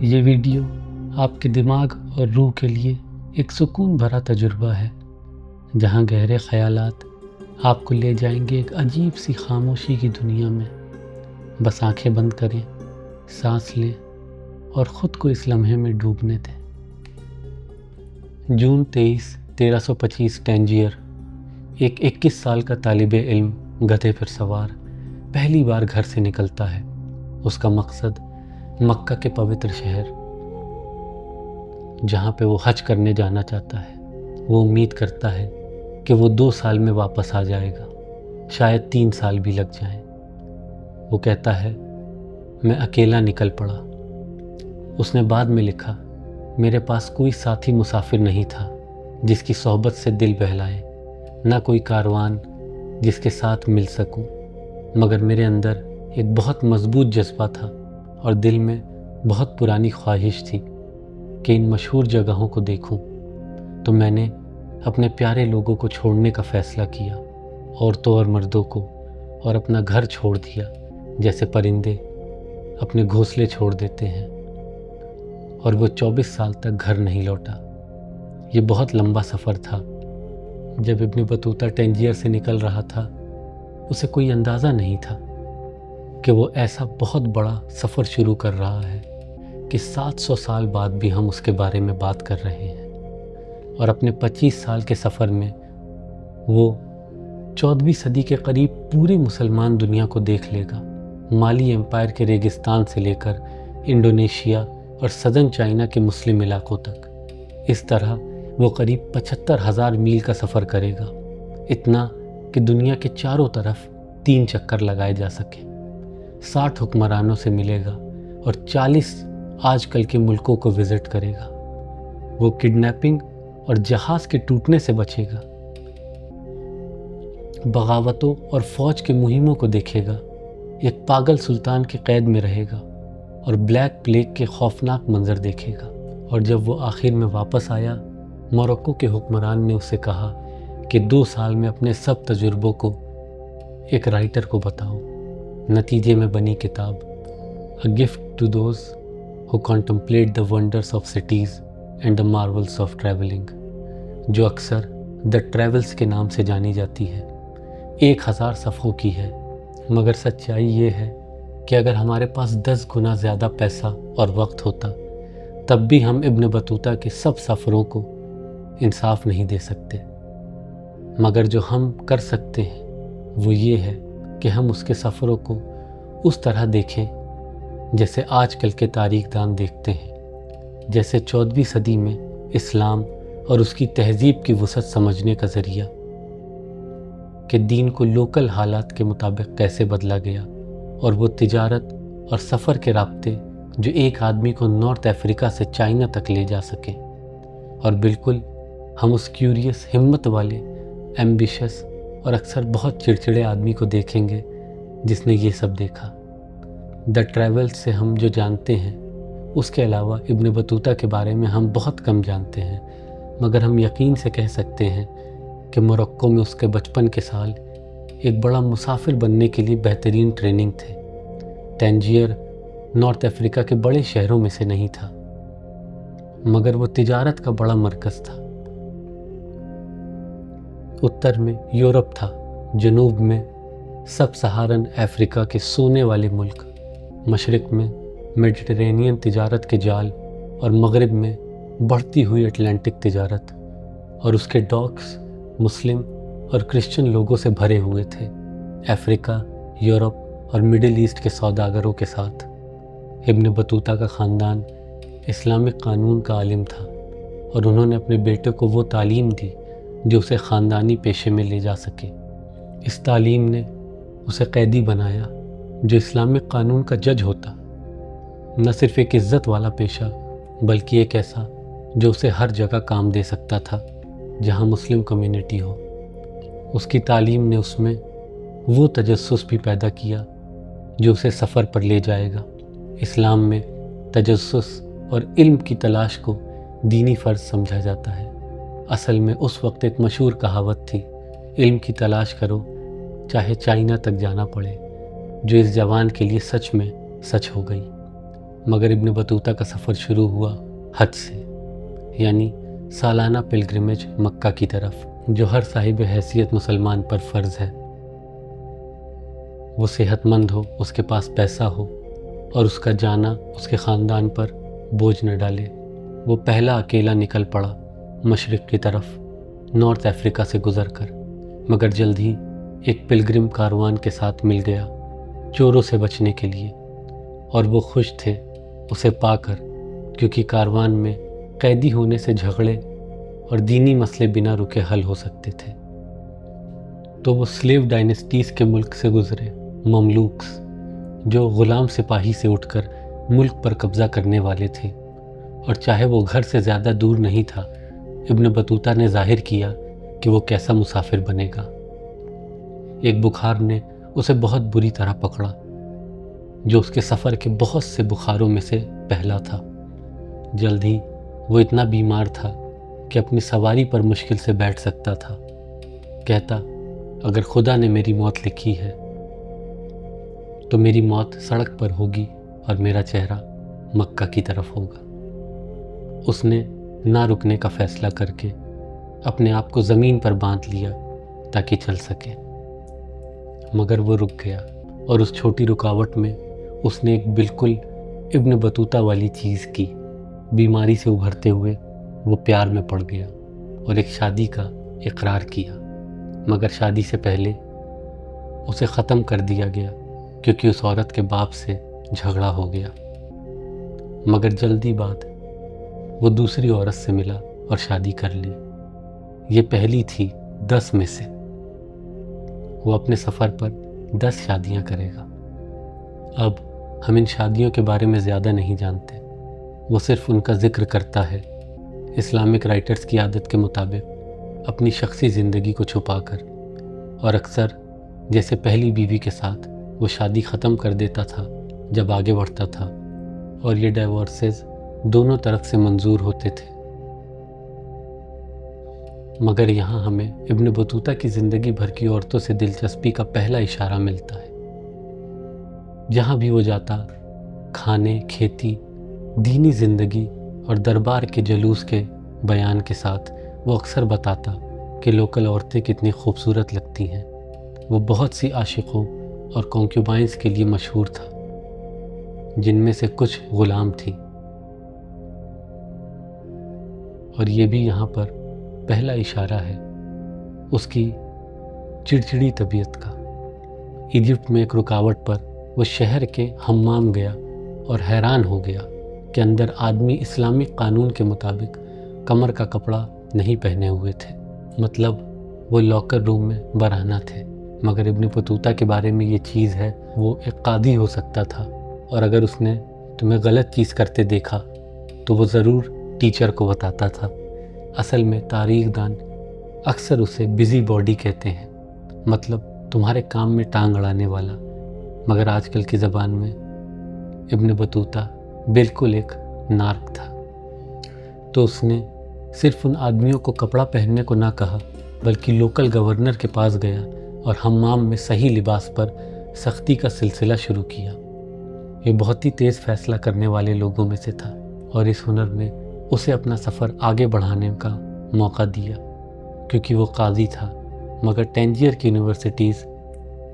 یہ ویڈیو آپ کے دماغ اور روح کے لیے ایک سکون بھرا تجربہ ہے، جہاں گہرے خیالات آپ کو لے جائیں گے ایک عجیب سی خاموشی کی دنیا میں۔ بس آنکھیں بند کریں، سانس لیں اور خود کو اس لمحے میں ڈوبنے دیں۔ جون 23، 1325 ٹینجیر، ایک 21 سال کا طالب علم گدھے پر سوار پہلی بار گھر سے نکلتا ہے۔ اس کا مقصد مکہ کے پوتر شہر، جہاں پہ وہ حج کرنے جانا چاہتا ہے۔ وہ امید کرتا ہے کہ وہ 2 سال میں واپس آ جائے گا، شاید 3 سال بھی لگ جائیں۔ وہ کہتا ہے، میں اکیلا نکل پڑا۔ اس نے بعد میں لکھا، میرے پاس کوئی ساتھی مسافر نہیں تھا جس کی صحبت سے دل بہلائے، نہ کوئی کاروان جس کے ساتھ مل سکوں، مگر میرے اندر ایک بہت مضبوط جذبہ تھا اور دل میں بہت پرانی خواہش تھی کہ ان مشہور جگہوں کو دیکھوں۔ تو میں نے اپنے پیارے لوگوں کو چھوڑنے کا فیصلہ کیا، عورتوں اور مردوں کو، اور اپنا گھر چھوڑ دیا جیسے پرندے اپنے گھونسلے چھوڑ دیتے ہیں۔ اور وہ 24 سال تک گھر نہیں لوٹا۔ یہ بہت لمبا سفر تھا۔ جب ابن بطوطہ ٹینجیر سے نکل رہا تھا، اسے کوئی اندازہ نہیں تھا کہ وہ ایسا بہت بڑا سفر شروع کر رہا ہے کہ 700 سال بعد بھی ہم اس کے بارے میں بات کر رہے ہیں۔ اور اپنے 25 سال کے سفر میں وہ 14ویں صدی کے قریب پوری مسلمان دنیا کو دیکھ لے گا، مالی ایمپائر کے ریگستان سے لے کر انڈونیشیا اور سدرن چائنا کے مسلم علاقوں تک۔ اس طرح وہ قریب 75,000 میل کا سفر کرے گا، اتنا کہ دنیا کے چاروں طرف 3 چکر لگائے جا سکیں۔ 60 حکمرانوں سے ملے گا اور 40 آج کل کے ملکوں کو وزٹ کرے گا۔ وہ کڈنیپنگ اور جہاز کے ٹوٹنے سے بچے گا، بغاوتوں اور فوج کے مہموں کو دیکھے گا، ایک پاگل سلطان کی قید میں رہے گا اور بلیک پلیگ کے خوفناک منظر دیکھے گا۔ اور جب وہ آخر میں واپس آیا، موروکو کے حکمران نے اسے کہا کہ 2 سال میں اپنے سب تجربوں کو ایک رائٹر کو بتاؤ۔ نتیجے میں بنی کتاب A Gift to Those Who Contemplate the Wonders of Cities and the Marvels of Traveling، جو اکثر The Travels کے نام سے جانی جاتی ہے۔ 1000 صفحوں کی ہے، مگر سچائی یہ ہے کہ اگر ہمارے پاس 10 گنا زیادہ پیسہ اور وقت ہوتا، تب بھی ہم ابن بطوطہ کے سب سفروں کو انصاف نہیں دے سکتے۔ مگر جو ہم کر سکتے ہیں وہ یہ ہے کہ ہم اس کے سفروں کو اس طرح دیکھیں جیسے آج کل کے تاریخ دان دیکھتے ہیں، جیسے 14ویں صدی میں اسلام اور اس کی تہذیب کی وسعت سمجھنے کا ذریعہ، کہ دین کو لوکل حالات کے مطابق کیسے بدلا گیا، اور وہ تجارت اور سفر کے رابطے جو ایک آدمی کو نارتھ افریقہ سے چائنا تک لے جا سکیں۔ اور بالکل ہم اس کیوریس، ہمت والے، ایمبیشس اور اکثر بہت چڑچڑے آدمی کو دیکھیں گے جس نے یہ سب دیکھا۔ دا ٹریولز سے ہم جو جانتے ہیں، اس کے علاوہ ابن بطوطہ کے بارے میں ہم بہت کم جانتے ہیں، مگر ہم یقین سے کہہ سکتے ہیں کہ موروکو میں اس کے بچپن کے سال ایک بڑا مسافر بننے کے لیے بہترین ٹریننگ تھے۔ ٹینجیر نارتھ افریقہ کے بڑے شہروں میں سے نہیں تھا، مگر وہ تجارت کا بڑا مرکز تھا۔ اتر میں یورپ تھا، جنوب میں سب سہارن افریقہ کے سونے والے ملک، مشرق میں میڈیٹرینین تجارت کے جال، اور مغرب میں بڑھتی ہوئی اٹلانٹک تجارت، اور اس کے ڈاکس مسلم اور کرسچن لوگوں سے بھرے ہوئے تھے، افریقہ، یورپ اور مڈل ایسٹ کے سوداگروں کے ساتھ۔ ابن بطوطہ کا خاندان اسلامک قانون کا عالم تھا، اور انہوں نے اپنے بیٹے کو وہ تعلیم دی جو اسے خاندانی پیشے میں لے جا سکے۔ اس تعلیم نے اسے قیدی بنایا جو اسلامک قانون کا جج ہوتا، نہ صرف ایک عزت والا پیشہ بلکہ ایک ایسا جو اسے ہر جگہ کام دے سکتا تھا جہاں مسلم کمیونٹی ہو۔ اس کی تعلیم نے اس میں وہ تجسس بھی پیدا کیا جو اسے سفر پر لے جائے گا۔ اسلام میں تجسس اور علم کی تلاش کو دینی فرض سمجھا جاتا ہے۔ اصل میں اس وقت ایک مشہور کہاوت تھی، علم کی تلاش کرو چاہے چائنا تک جانا پڑے، جو اس جوان کے لیے سچ میں سچ ہو گئی۔ مگر ابن بطوطہ کا سفر شروع ہوا حج سے، یعنی سالانہ پلگرمیج مکہ کی طرف، جو ہر صاحب حیثیت مسلمان پر فرض ہے، وہ صحت مند ہو، اس کے پاس پیسہ ہو اور اس کا جانا اس کے خاندان پر بوجھ نہ ڈالے۔ وہ پہلا اکیلا نکل پڑا مشرق کی طرف، نارتھ افریقہ سے گزر کر، مگر جلد ہی ایک پلگرم کاروان کے ساتھ مل گیا چوروں سے بچنے کے لیے، اور وہ خوش تھے اسے پا کر، کیونکہ کاروان میں قیدی ہونے سے جھگڑے اور دینی مسئلے بنا رکے حل ہو سکتے تھے۔ تو وہ سلیو ڈائنسٹیز کے ملک سے گزرے، مملوکس، جو غلام سپاہی سے اٹھ کر ملک پر قبضہ کرنے والے تھے، اور چاہے وہ گھر سے زیادہ دور نہیں تھا، ابن بطوطہ نے ظاہر کیا کہ وہ کیسا مسافر بنے گا۔ ایک بخار نے اسے بہت بری طرح پکڑا، جو اس کے سفر کے بہت سے بخاروں میں سے پہلا تھا۔ جلد ہی وہ اتنا بیمار تھا کہ اپنی سواری پر مشکل سے بیٹھ سکتا تھا۔ کہتا، اگر خدا نے میری موت لکھی ہے تو میری موت سڑک پر ہوگی اور میرا چہرہ مکہ کی طرف ہوگا۔ اس نے نہ رکنے کا فیصلہ کر کے اپنے آپ کو زمین پر باندھ لیا تاکہ چل سکے، مگر وہ رک گیا، اور اس چھوٹی رکاوٹ میں اس نے ایک بالکل ابن بطوطہ والی چیز کی۔ بیماری سے ابھرتے ہوئے وہ پیار میں پڑ گیا اور ایک شادی کا اقرار کیا، مگر شادی سے پہلے اسے ختم کر دیا گیا کیونکہ اس عورت کے باپ سے جھگڑا ہو گیا۔ مگر جلدی بعد وہ دوسری عورت سے ملا اور شادی کر لی۔ یہ پہلی تھی 10 میں سے۔ وہ اپنے سفر پر 10 شادیاں کرے گا۔ اب ہم ان شادیوں کے بارے میں زیادہ نہیں جانتے، وہ صرف ان کا ذکر کرتا ہے، اسلامک رائٹرز کی عادت کے مطابق اپنی شخصی زندگی کو چھپا کر، اور اکثر جیسے پہلی بیوی کے ساتھ وہ شادی ختم کر دیتا تھا جب آگے بڑھتا تھا، اور یہ ڈائیورسز دونوں طرف سے منظور ہوتے تھے۔ مگر یہاں ہمیں ابن بطوطہ کی زندگی بھر کی عورتوں سے دلچسپی کا پہلا اشارہ ملتا ہے۔ جہاں بھی وہ جاتا، کھانے، کھیتی، دینی زندگی اور دربار کے جلوس کے بیان کے ساتھ وہ اکثر بتاتا کہ لوکل عورتیں کتنی خوبصورت لگتی ہیں۔ وہ بہت سی عاشقوں اور کونکیوبائنز کے لیے مشہور تھا، جن میں سے کچھ غلام تھیں، اور یہ بھی یہاں پر پہلا اشارہ ہے اس کی چڑچڑی طبیعت کا۔ ایجپٹ میں ایک رکاوٹ پر وہ شہر کے حمام گیا اور حیران ہو گیا کہ اندر آدمی اسلامی قانون کے مطابق کمر کا کپڑا نہیں پہنے ہوئے تھے، مطلب وہ لاکر روم میں برہنہ تھے۔ مگر ابن بطوطہ کے بارے میں یہ چیز ہے، وہ ایک قاضی ہو سکتا تھا، اور اگر اس نے تمہیں غلط چیز کرتے دیکھا تو وہ ضرور ٹیچر کو بتاتا تھا۔ اصل میں تاریخ دان اکثر اسے بزی باڈی کہتے ہیں، مطلب تمہارے کام میں ٹانگ اڑانے والا، مگر آج کل کی زبان میں ابن بطوطہ بالکل ایک نارک تھا۔ تو اس نے صرف ان آدمیوں کو کپڑا پہننے کو نہ کہا، بلکہ لوکل گورنر کے پاس گیا اور حمام میں صحیح لباس پر سختی کا سلسلہ شروع کیا۔ یہ بہت ہی تیز فیصلہ کرنے والے لوگوں میں سے تھا، اور اس ہنر نے اسے اپنا سفر آگے بڑھانے کا موقع دیا، کیونکہ وہ قاضی تھا۔ مگر ٹینجیر کی یونیورسٹیز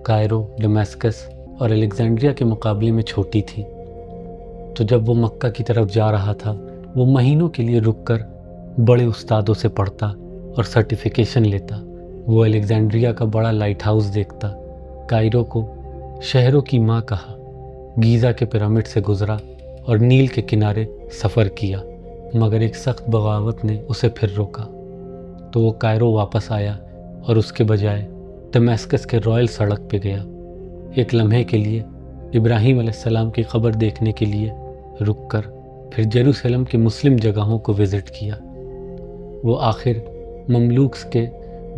کائرو، ڈماسکس اور الیگزینڈریا کے مقابلے میں چھوٹی تھی، تو جب وہ مکہ کی طرف جا رہا تھا، وہ مہینوں کے لیے رک کر بڑے استادوں سے پڑھتا اور سرٹیفیکیشن لیتا۔ وہ الیگزینڈریا کا بڑا لائٹ ہاؤس دیکھتا، کائرو کو شہروں کی ماں کہا، گیزا کے پیرامڈ سے گزرا اور نیل کے کنارے سفر کیا، مگر ایک سخت بغاوت نے اسے پھر روکا۔ تو وہ کائرو واپس آیا اور اس کے بجائے دمشق کے رائل سڑک پہ گیا، ایک لمحے کے لیے ابراہیم علیہ السلام کی قبر دیکھنے کے لیے رک کر، پھر جیروسلم کے مسلم جگہوں کو وزٹ کیا۔ وہ آخر مملوکس کے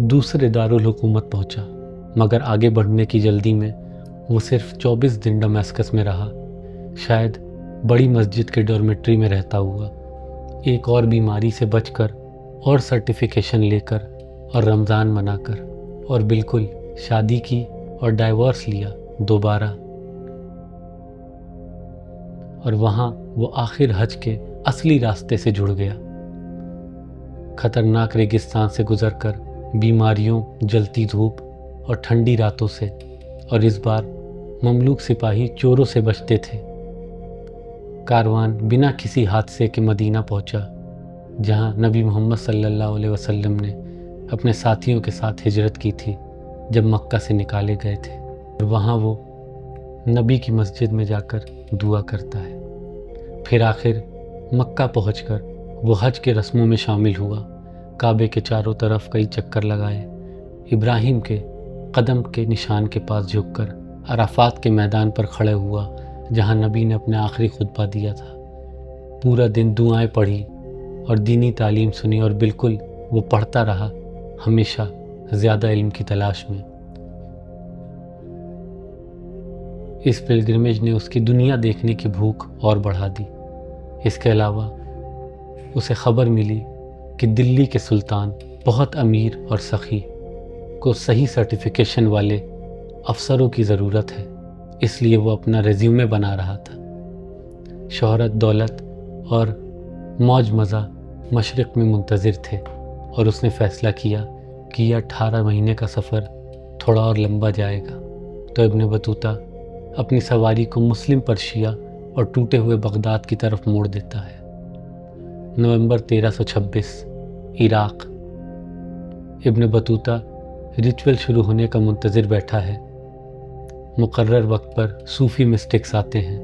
دوسرے دارالحکومت پہنچا، مگر آگے بڑھنے کی جلدی میں وہ صرف 24 دن دمشق میں رہا، شاید بڑی مسجد کے ڈورمیٹری میں رہتا ہوا، ایک اور بیماری سے بچ کر اور سرٹیفیکیشن لے کر اور رمضان منا کر، اور بالکل شادی کی اور ڈائیورس لیا دوبارہ، اور وہاں وہ آخر حج کے اصلی راستے سے جڑ گیا۔ خطرناک ریگستان سے گزر کر، بیماریوں، جلتی دھوپ اور ٹھنڈی راتوں سے، اور اس بار مملوک سپاہی چوروں سے بچتے تھے، کاروان بنا کسی حادثے کے مدینہ پہنچا، جہاں نبی محمد صلی اللہ علیہ وسلم نے اپنے ساتھیوں کے ساتھ ہجرت کی تھی جب مکہ سے نکالے گئے تھے، اور وہاں وہ نبی کی مسجد میں جا کر دعا کرتا ہے۔ پھر آخر مکہ پہنچ کر وہ حج کے رسموں میں شامل ہوا، کعبے کے چاروں طرف کئی چکر لگائے، ابراہیم کے قدم کے نشان کے پاس جھک کر عرفات کے میدان پر کھڑے ہوا جہاں نبی نے اپنے آخری خطبہ دیا تھا۔ پورا دن دعائیں پڑھی اور دینی تعلیم سنی، اور بالکل وہ پڑھتا رہا، ہمیشہ زیادہ علم کی تلاش میں۔ اس پلگرمیج نے اس کی دنیا دیکھنے کی بھوک اور بڑھا دی۔ اس کے علاوہ اسے خبر ملی کہ دلی کے سلطان بہت امیر اور سخی کو صحیح سرٹیفیکیشن والے افسروں کی ضرورت ہے، اس لیے وہ اپنا ریزیومے بنا رہا تھا۔ شہرت، دولت اور موج مزہ مشرق میں منتظر تھے، اور اس نے فیصلہ کیا کہ یہ 18 مہینے کا سفر تھوڑا اور لمبا جائے گا، تو ابن بطوطہ اپنی سواری کو مسلم پرشیا اور ٹوٹے ہوئے بغداد کی طرف موڑ دیتا ہے۔ نومبر 1326، عراق۔ ابن بطوطہ ریچول شروع ہونے کا منتظر بیٹھا ہے۔ مقرر وقت پر صوفی مسٹکس آتے ہیں۔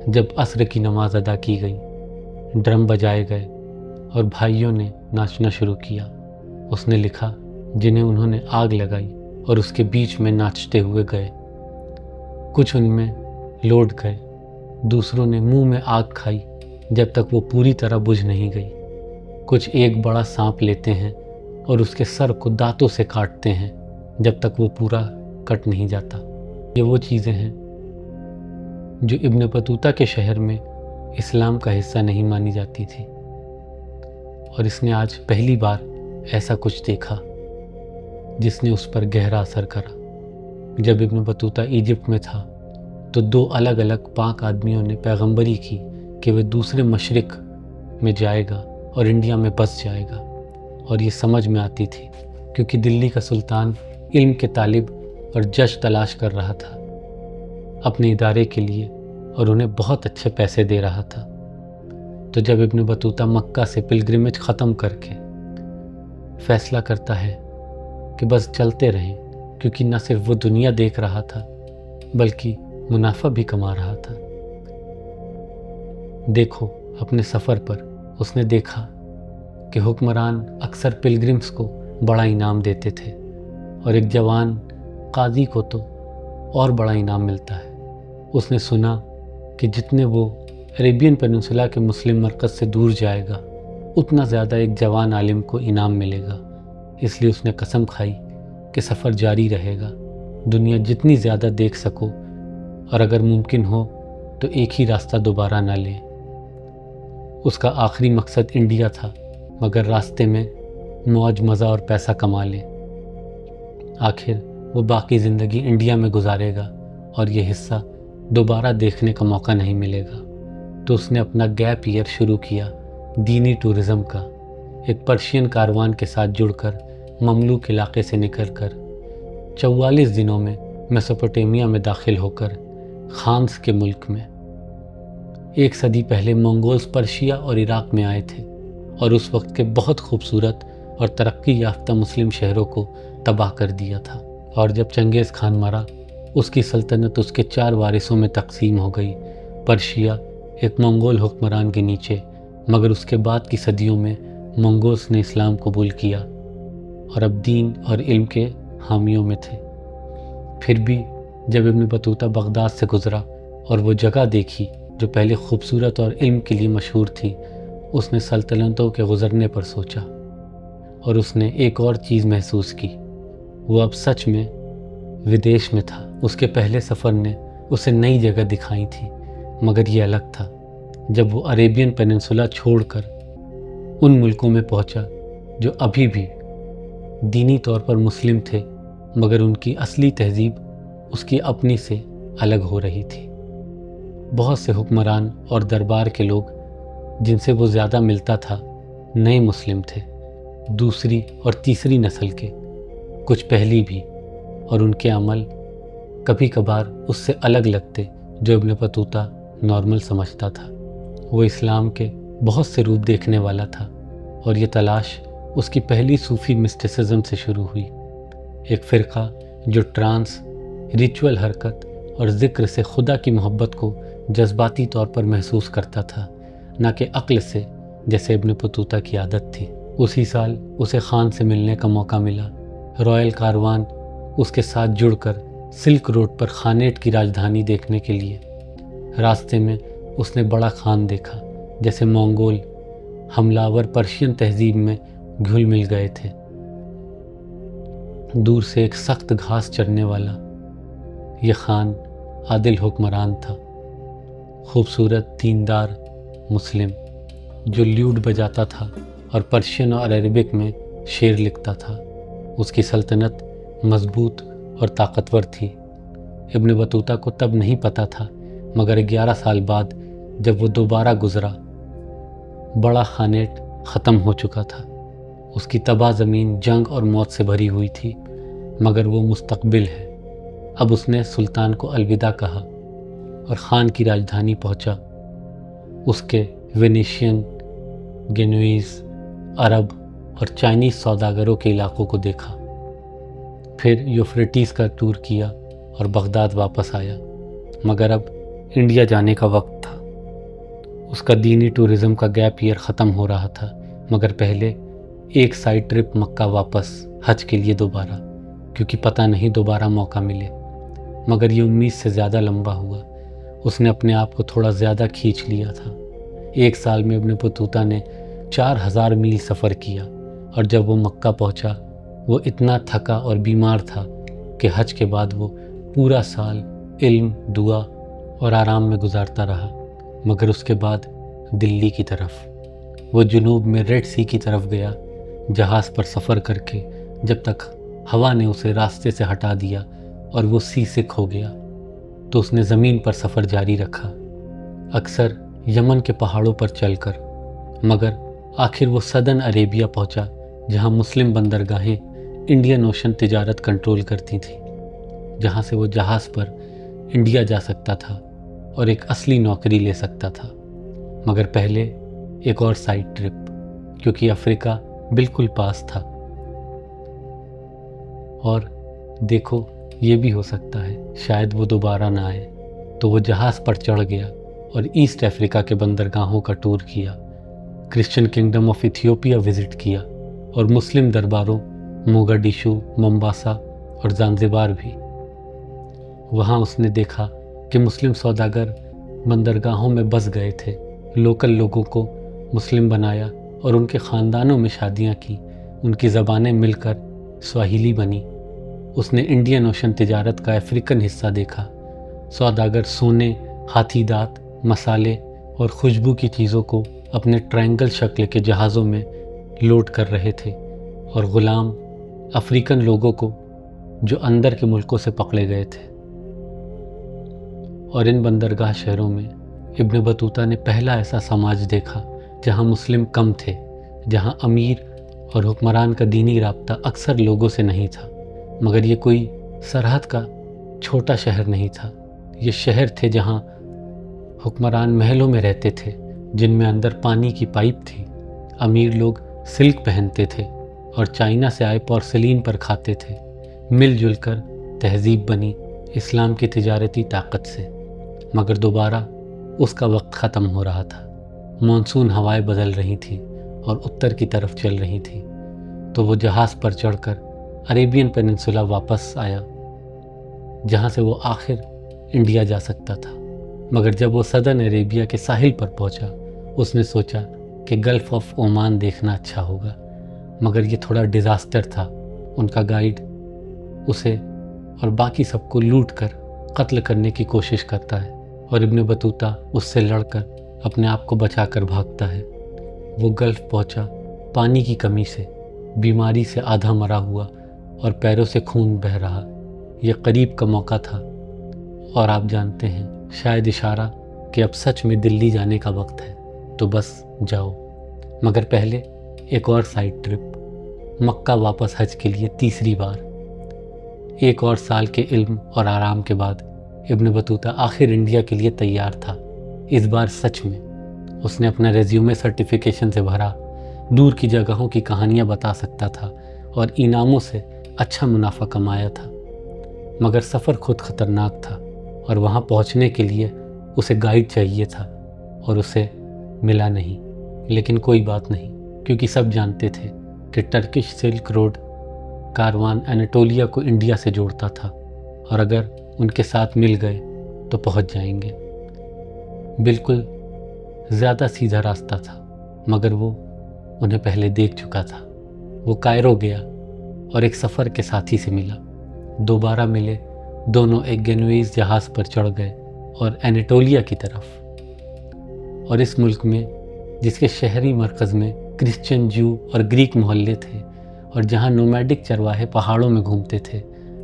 جب عصر کی نماز ادا کی گئی، ڈرم بجائے گئے اور بھائیوں نے ناچنا شروع کیا۔ اس نے لکھا جنہیں انہوں نے آگ لگائی اور اس کے بیچ میں ناچتے ہوئے گئے۔ کچھ ان میں لوٹ گئے، دوسروں نے منہ میں آگ کھائی جب تک وہ پوری طرح بجھ نہیں گئی۔ کچھ ایک بڑا سانپ لیتے ہیں اور اس کے سر کو دانتوں سے کاٹتے ہیں جب تک وہ پورا کٹ نہیں جاتا۔ یہ وہ چیزیں ہیں جو ابن بطوطہ کے شہر میں اسلام کا حصہ نہیں مانی جاتی تھی، اور اس نے آج پہلی بار ایسا کچھ دیکھا جس نے اس پر گہرا اثر کرا۔ جب ابن بطوطہ ایجپٹ میں تھا تو 2 الگ الگ پاک آدمیوں نے پیغمبری کی کہ وہ دوسرے مشرق میں جائے گا اور انڈیا میں بس جائے گا، اور یہ سمجھ میں آتی تھی کیونکہ دلی کا سلطان علم کے طالب اور جج تلاش کر رہا تھا اپنے ادارے کے لیے، اور انہیں بہت اچھے پیسے دے رہا تھا۔ تو جب ابن بطوطہ مکہ سے پلگرمیج ختم کر کے فیصلہ کرتا ہے کہ بس چلتے رہیں، کیونکہ نہ صرف وہ دنیا دیکھ رہا تھا بلکہ منافع بھی کما رہا تھا۔ دیکھو، اپنے سفر پر اس نے دیکھا کہ حکمران اکثر پلگرمز کو بڑا انعام دیتے تھے، اور ایک جوان قاضی کو تو اور بڑا انعام ملتا ہے۔ اس نے سنا کہ جتنے وہ عربین پیننسولا کے مسلم مرکز سے دور جائے گا، اتنا زیادہ ایک جوان عالم کو انعام ملے گا۔ اس لیے اس نے قسم کھائی کہ سفر جاری رہے گا، دنیا جتنی زیادہ دیکھ سکو، اور اگر ممکن ہو تو ایک ہی راستہ دوبارہ نہ لیں۔ اس کا آخری مقصد انڈیا تھا، مگر راستے میں موج مزہ اور پیسہ کما لیں۔ آخر وہ باقی زندگی انڈیا میں گزارے گا اور یہ حصہ دوبارہ دیکھنے کا موقع نہیں ملے گا۔ تو اس نے اپنا گیپ ایئر شروع کیا دینی ٹورزم کا، ایک پرشین کاروان کے ساتھ جڑ کر مملوک علاقے سے نکل کر 44 دنوں میں میسوپوٹیمیا میں داخل ہو کر خانس کے ملک میں 1 صدی پہلے منگولز پرشیا اور عراق میں آئے تھے اور اس وقت کے بہت خوبصورت اور ترقی یافتہ مسلم شہروں کو تباہ کر دیا تھا۔ اور جب چنگیز خان مرا، اس کی سلطنت اس کے 4 وارثوں میں تقسیم ہو گئی۔ پرشیا ایک منگول حکمران کے نیچے، مگر اس کے بعد کی صدیوں میں منگولز نے اسلام قبول کیا اور اب دین اور علم کے حامیوں میں تھے۔ پھر بھی جب ابن بطوطہ بغداد سے گزرا اور وہ جگہ دیکھی جو پہلے خوبصورت اور علم کے لیے مشہور تھی، اس نے سلطنتوں کے گزرنے پر سوچا، اور اس نے ایک اور چیز محسوس کی، وہ اب سچ میں ودیش میں تھا۔ اس کے پہلے سفر نے اسے نئی جگہ دکھائی تھی، مگر یہ الگ تھا۔ جب وہ عربین پیننسولا چھوڑ کر ان ملکوں میں پہنچا جو ابھی بھی دینی طور پر مسلم تھے، مگر ان کی اصلی تہذیب اس کی اپنی سے الگ ہو رہی تھی۔ بہت سے حکمران اور دربار کے لوگ جن سے وہ زیادہ ملتا تھا نئے مسلم تھے، دوسری اور تیسری نسل کے، کچھ پہلی بھی، اور ان کے عمل کبھی کبھار اس سے الگ لگتے جو ابن بطوطہ نارمل سمجھتا تھا۔ وہ اسلام کے بہت سے روپ دیکھنے والا تھا، اور یہ تلاش اس کی پہلی صوفی مسٹیسزم سے شروع ہوئی، ایک فرقہ جو ٹرانس، ریچول حرکت اور ذکر سے خدا کی محبت کو جذباتی طور پر محسوس کرتا تھا، نہ کہ عقل سے جیسے ابن بطوطہ کی عادت تھی۔ اسی سال اسے خان سے ملنے کا موقع ملا۔ رائل کاروان اس کے ساتھ جڑ کر سلک روڈ پر خانیٹ کی راجدھانی دیکھنے کے لیے۔ راستے میں اس نے بڑا خان دیکھا، جیسے منگول حملہ پرشین تہذیب میں گھل مل گئے تھے۔ دور سے ایک سخت گھاس چرنے والا یہ خان عادل حکمران تھا، خوبصورت دیندار مسلم جو لیوڈ بجاتا تھا اور پرشین اور عربک میں شعر لکھتا تھا۔ اس کی سلطنت مضبوط اور طاقتور تھی۔ ابن بطوطہ کو تب نہیں پتہ تھا، مگر 11 سال بعد جب وہ دوبارہ گزرا، بڑا خانیٹ ختم ہو چکا تھا۔ اس کی تباہ زمین جنگ اور موت سے بھری ہوئی تھی، مگر وہ مستقبل ہے۔ اب اس نے سلطان کو الوداع کہا اور خان کی راجدھانی پہنچا۔ اس کے وینیشین، گینویز، عرب اور چائنیز سوداگروں کے علاقوں کو دیکھا، پھر یوفریٹیز کا ٹور کیا اور بغداد واپس آیا، مگر اب انڈیا جانے کا وقت تھا۔ اس کا دینی ٹورزم کا گیپ ایئر ختم ہو رہا تھا، مگر پہلے ایک سائیڈ ٹرپ مکہ واپس حج کے لیے دوبارہ، کیونکہ پتہ نہیں دوبارہ موقع ملے۔ مگر یہ امید سے زیادہ لمبا ہوا۔ اس نے اپنے آپ کو تھوڑا زیادہ کھینچ لیا تھا۔ 1 سال میں ابن بطوطہ نے 4000 میل سفر کیا، اور جب وہ مکہ پہنچا وہ اتنا تھکا اور بیمار تھا کہ حج کے بعد وہ پورا سال علم، دعا اور آرام میں گزارتا رہا۔ مگر اس کے بعد دلی کی طرف، وہ جنوب میں ریڈ سی کی طرف گیا، جہاز پر سفر کر کے، جب تک ہوا نے اسے راستے سے ہٹا دیا اور وہ سی سک ہو گیا تو اس نے زمین پر سفر جاری رکھا، اکثر یمن کے پہاڑوں پر چل کر، مگر آخر وہ سدن عربیہ پہنچا، جہاں مسلم بندرگاہیں انڈین اوشن تجارت کنٹرول کرتی تھیں، جہاں سے وہ جہاز پر انڈیا جا سکتا تھا اور ایک اصلی نوکری لے سکتا تھا۔ مگر پہلے ایک اور سائیڈ ٹرپ، کیونکہ افریقہ بالکل پاس تھا، اور دیکھو یہ بھی ہو سکتا ہے شاید وہ دوبارہ نہ آئے۔ تو وہ جہاز پر چڑھ گیا اور ایسٹ افریقہ کے بندرگاہوں کا ٹور کیا، Christian kingdom of Ethiopia visit کیا، اور مسلم درباروں موگادیشو، مومباسا اور زانزبار بھی۔ وہاں اس نے دیکھا کہ مسلم سوداگر بندرگاہوں میں بس گئے تھے، لوکل لوگوں کو مسلم بنایا اور ان کے خاندانوں میں شادیاں کی، ان کی زبانیں مل کر سواہیلی بنی۔ اس نے انڈین اوشن تجارت کا افریقن حصہ دیکھا، سوداگر سونے، ہاتھی دانت، مسالے اور خوشبو کی چیزوں کو اپنے ٹرائنگل شکل کے جہازوں میں لوڈ کر رہے تھے، اور غلام افریقن لوگوں کو جو اندر کے ملکوں سے پکڑے گئے تھے۔ اور ان بندرگاہ شہروں میں ابن بطوطہ نے پہلا ایسا سماج دیکھا جہاں مسلم کم تھے، جہاں امیر اور حکمران کا دینی رابطہ اکثر لوگوں سے نہیں تھا۔ مگر یہ کوئی سرحد کا چھوٹا شہر نہیں تھا، یہ شہر تھے جہاں حکمران محلوں میں رہتے تھے، جن میں اندر پانی کی پائپ تھی، امیر لوگ سلک پہنتے تھے اور چائنا سے آئے پورسلین پر کھاتے تھے۔ مل جل کر تہذیب بنی اسلام کی تجارتی طاقت سے۔ مگر دوبارہ اس کا وقت ختم ہو رہا تھا، مانسون ہوائیں بدل رہی تھیں اور اتر کی طرف چل رہی تھیں، تو وہ جہاز پر چڑھ کر عربین پیننسولا واپس آیا، جہاں سے وہ آخر انڈیا جا سکتا تھا۔ مگر جب وہ سدن عربیہ کے ساحل پر پہنچا، اس نے سوچا کہ گلف آف عمان دیکھنا اچھا ہوگا، مگر یہ تھوڑا ڈیزاسٹر تھا۔ ان کا گائیڈ اسے اور باقی سب کو لوٹ کر قتل کرنے کی کوشش کرتا ہے، اور ابن بطوطہ اس سے لڑ کر اپنے آپ کو بچا کر بھاگتا ہے۔ وہ گلف پہنچا پانی کی کمی سے، بیماری سے آدھا مرا ہوا اور پیروں سے خون بہہ رہا۔ یہ قریب کا موقع تھا، اور آپ جانتے ہیں شاید اشارہ کہ اب سچ میں دلی جانے کا وقت ہے تو بس جاؤ، مگر پہلے ایک اور سائیڈ ٹرپ، مکہ واپس حج کے لیے تیسری بار۔ 1 اور سال کے علم اور آرام کے بعد ابن بطوطہ آخر انڈیا کے لیے تیار تھا۔ اس بار سچ میں اس نے اپنا ریزیومے سرٹیفیکیشن سے بھرا، دور کی جگہوں کی کہانیاں بتا سکتا تھا اور انعاموں سے اچھا منافع کمایا تھا، مگر سفر خود خطرناک تھا اور وہاں پہنچنے کے لیے اسے گائیڈ چاہیے تھا اور اسے ملا نہیں۔ لیکن کوئی بات نہیں، کیونکہ سب جانتے تھے کہ ٹرکش سلک روڈ کاروان اناٹولیا کو انڈیا سے جوڑتا تھا اور اگر ان کے ساتھ مل گئے تو پہنچ جائیں گے۔ بالکل زیادہ سیدھا راستہ تھا، مگر وہ انہیں پہلے دیکھ چکا تھا۔ وہ کائرو گیا اور ایک سفر کے ساتھی سے ملا، دوبارہ ملے، دونوں ایک گینویز جہاز پر چڑھ گئے اور اناٹولیا کی طرف۔ اور اس ملک میں جس کے شہری مرکز میں کرسچن، جو اور گریک محلے تھے اور جہاں نومیڈک چرواہے پہاڑوں میں گھومتے تھے،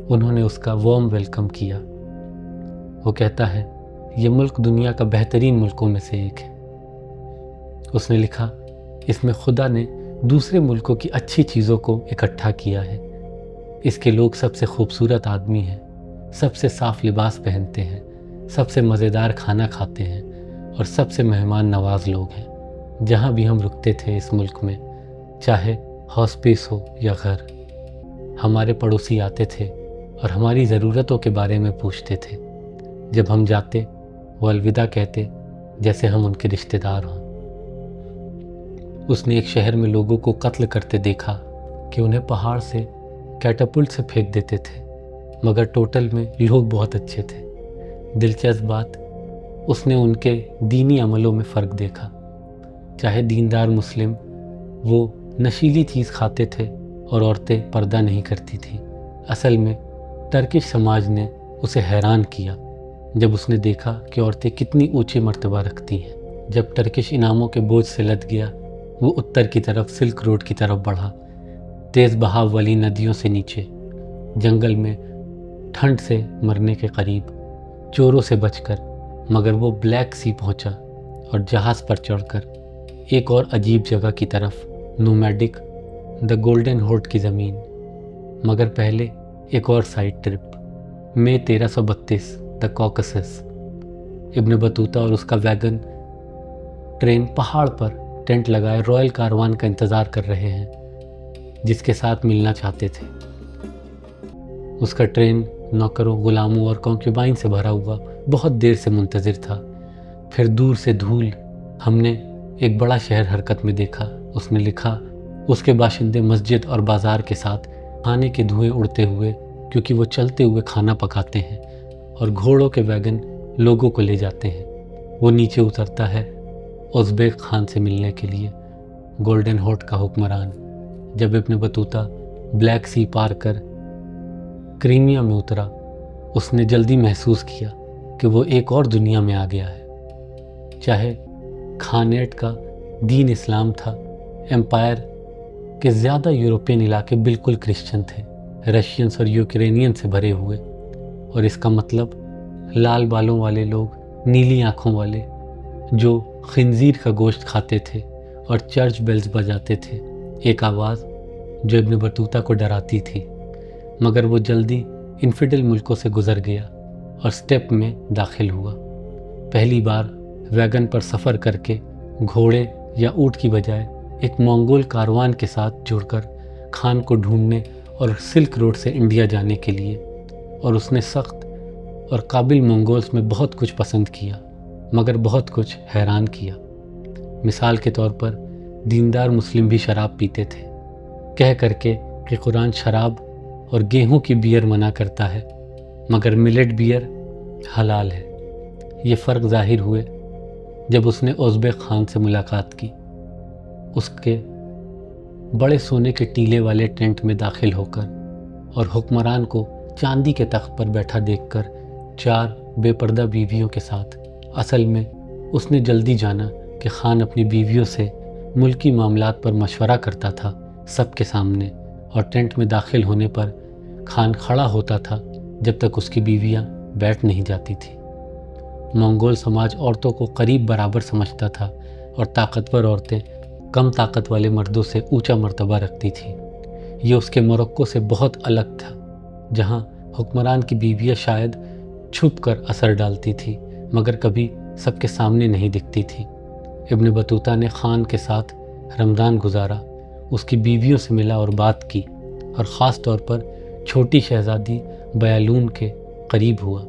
انہوں نے اس کا وارم ویلکم کیا۔ وہ کہتا ہے یہ ملک دنیا کا بہترین ملکوں میں سے ایک ہے۔ اس نے لکھا اس میں خدا نے دوسرے ملکوں کی اچھی چیزوں کو اکٹھا کیا ہے۔ اس کے لوگ سب سے خوبصورت آدمی ہیں، سب سے صاف لباس پہنتے ہیں، سب سے مزیدار کھانا کھاتے ہیں اور سب سے مہمان نواز لوگ ہیں۔ جہاں بھی ہم رکتے تھے اس ملک میں، چاہے ہاسپس ہو یا گھر، ہمارے پڑوسی آتے تھے اور ہماری ضرورتوں کے بارے میں پوچھتے تھے۔ جب ہم جاتے وہ الوداع کہتے جیسے ہم ان کے رشتہ دار ہوں۔ اس نے ایک شہر میں لوگوں کو قتل کرتے دیکھا کہ انہیں پہاڑ سے کیٹاپلٹ سے پھینک دیتے تھے، مگر ٹوٹل میں لوگ بہت اچھے تھے۔ دلچسپ بات، اس نے ان کے دینی عملوں میں فرق دیکھا۔ چاہے دیندار مسلم، وہ نشیلی چیز کھاتے تھے اور عورتیں پردہ نہیں کرتی تھیں۔ اصل میں ٹرکش سماج نے اسے حیران کیا جب اس نے دیکھا کہ عورتیں کتنی اونچی مرتبہ رکھتی ہیں۔ جب ٹرکش انعاموں کے بوجھ سے لد گیا، وہ اتر کی طرف سلک روڈ کی طرف بڑھا، تیز بہاؤ والی ندیوں سے نیچے، جنگل میں ٹھنڈ سے مرنے کے قریب، چوروں سے بچ کر، مگر وہ بلیک سی پہنچا اور جہاز پر چڑھ کر ایک اور عجیب جگہ کی طرف، نومیڈک دا گولڈن ہورڈ کی زمین۔ مگر پہلے ایک اور سائیڈ ٹرپ، مئی 1332، دا کوکسس۔ ابن بطوطہ اور اس کا ویگن ٹرین پہاڑ پر ٹینٹ لگائے رائل کاروان کا انتظار کر رہے ہیں جس کے ساتھ ملنا چاہتے تھے۔ اس کا ٹرین نوکروں، غلاموں اور کانکیوبائن سے بھرا ہوا بہت دیر سے منتظر تھا۔ پھر دور سے دھول، ہم نے ایک بڑا شہر حرکت میں دیکھا۔ اس نے لکھا اس کے باشندے مسجد اور بازار کے ساتھ کھانے کے دھوئیں اڑتے ہوئے، کیونکہ وہ چلتے ہوئے کھانا پکاتے ہیں، اور گھوڑوں کے ویگن لوگوں کو لے جاتے ہیں۔ وہ نیچے اترتا ہے ازبیک خان سے ملنے کے لیے، گولڈن ہورڈ کا حکمران۔ جب ابن بطوطہ بلیک سی پار کر کریمیا میں اترا، اس نے جلدی محسوس کیا کہ وہ ایک اور دنیا میں آ گیا ہے۔ چاہے خانیٹ کا دین اسلام تھا، ایمپائر کے زیادہ یورپین علاقے بالکل کرسچن تھے، رشینز اور یوکرینین سے بھرے ہوئے، اور اس کا مطلب لال بالوں والے لوگ، نیلی آنکھوں والے جو خنزیر کا گوشت کھاتے تھے اور چرچ بیلز بجاتے تھے، ایک آواز جو ابن بطوطہ کو ڈراتی تھی۔ مگر وہ جلدی انفیڈل ملکوں سے گزر گیا اور سٹیپ میں داخل ہوا۔ پہلی بار ویگن پر سفر کر کے گھوڑے یا اونٹ کی بجائے ایک منگول کاروان کے ساتھ جڑ کر خان کو ڈھونڈنے اور سلک روڈ سے انڈیا جانے کے لیے، اور اس نے سخت اور قابل منگولز میں بہت کچھ پسند کیا، مگر بہت کچھ حیران کیا۔ مثال کے طور پر دیندار مسلم بھی شراب پیتے تھے، کہہ کر کے کہ قرآن شراب اور گیہوں کی بیئر منع کرتا ہے، مگر ملیٹ بیئر حلال ہے۔ یہ فرق ظاہر ہوئے جب اس نے ازبیک خان سے ملاقات کی۔ اس کے بڑے سونے کے ٹیلے والے ٹینٹ میں داخل ہو کر اور حکمران کو چاندی کے تخت پر بیٹھا دیکھ کر 4 بے پردہ بیویوں کے ساتھ۔ اصل میں اس نے جلدی جانا کہ خان اپنی بیویوں سے ملکی معاملات پر مشورہ کرتا تھا سب کے سامنے، اور ٹینٹ میں داخل ہونے پر خان کھڑا ہوتا تھا جب تک اس کی بیویاں بیٹھ نہیں جاتی تھی۔ منگول سماج عورتوں کو قریب برابر سمجھتا تھا اور طاقتور عورتیں کم طاقت والے مردوں سے اونچا مرتبہ رکھتی تھیں۔ یہ اس کے موروکو سے بہت الگ تھا، جہاں حکمران کی بیویاں شاید چھپ کر اثر ڈالتی تھی مگر کبھی سب کے سامنے نہیں دکھتی تھی۔ ابن بطوطہ نے خان کے ساتھ رمضان گزارا، اس کی بیویوں سے ملا اور بات کی، اور خاص طور پر چھوٹی شہزادی بیالون کے قریب ہوا،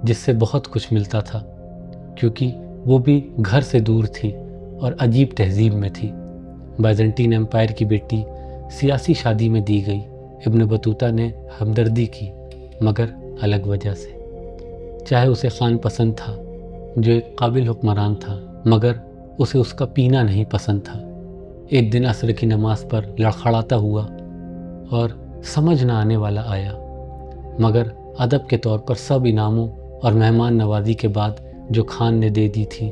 جس سے بہت کچھ ملتا تھا کیونکہ وہ بھی گھر سے دور تھی اور عجیب تہذیب میں تھی۔ بائزنٹین امپائر کی بیٹی سیاسی شادی میں دی گئی۔ ابن بطوطہ نے ہمدردی کی مگر الگ وجہ سے۔ چاہے اسے خان پسند تھا جو ایک قابل حکمران تھا، مگر اسے اس کا پینا نہیں پسند تھا۔ ایک دن عصر کی نماز پر لڑکھڑاتا ہوا اور سمجھ نہ آنے والا آیا، مگر ادب کے طور پر سب انعاموں اور مہمان نوازی کے بعد جو خان نے دے دی تھی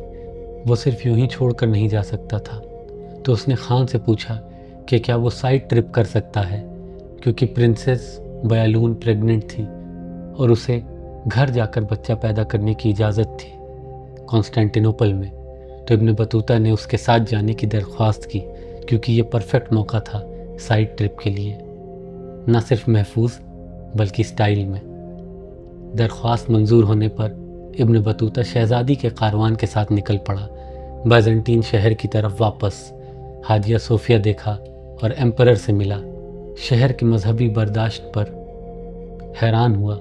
وہ صرف یوں ہی چھوڑ کر نہیں جا سکتا تھا۔ تو اس نے خان سے پوچھا کہ کیا وہ سائیڈ ٹرپ کر سکتا ہے، کیونکہ پرنسس بیالون پریگننٹ تھی اور اسے گھر جا کر بچہ پیدا کرنے کی اجازت تھی کانسٹینٹینوپل میں۔ تو ابن بطوطہ نے اس کے ساتھ جانے کی درخواست کی کیونکہ یہ پرفیکٹ موقع تھا سائیڈ ٹرپ کے لیے، نہ صرف محفوظ بلکہ سٹائل میں۔ درخواست منظور ہونے پر ابن بطوطہ شہزادی کے کاروان کے ساتھ نکل پڑا۔ بائزنٹین شہر کی طرف واپس حاجیہ صوفیہ دیکھا اور ایمپرر سے ملا۔ شہر کی مذہبی برداشت پر حیران ہوا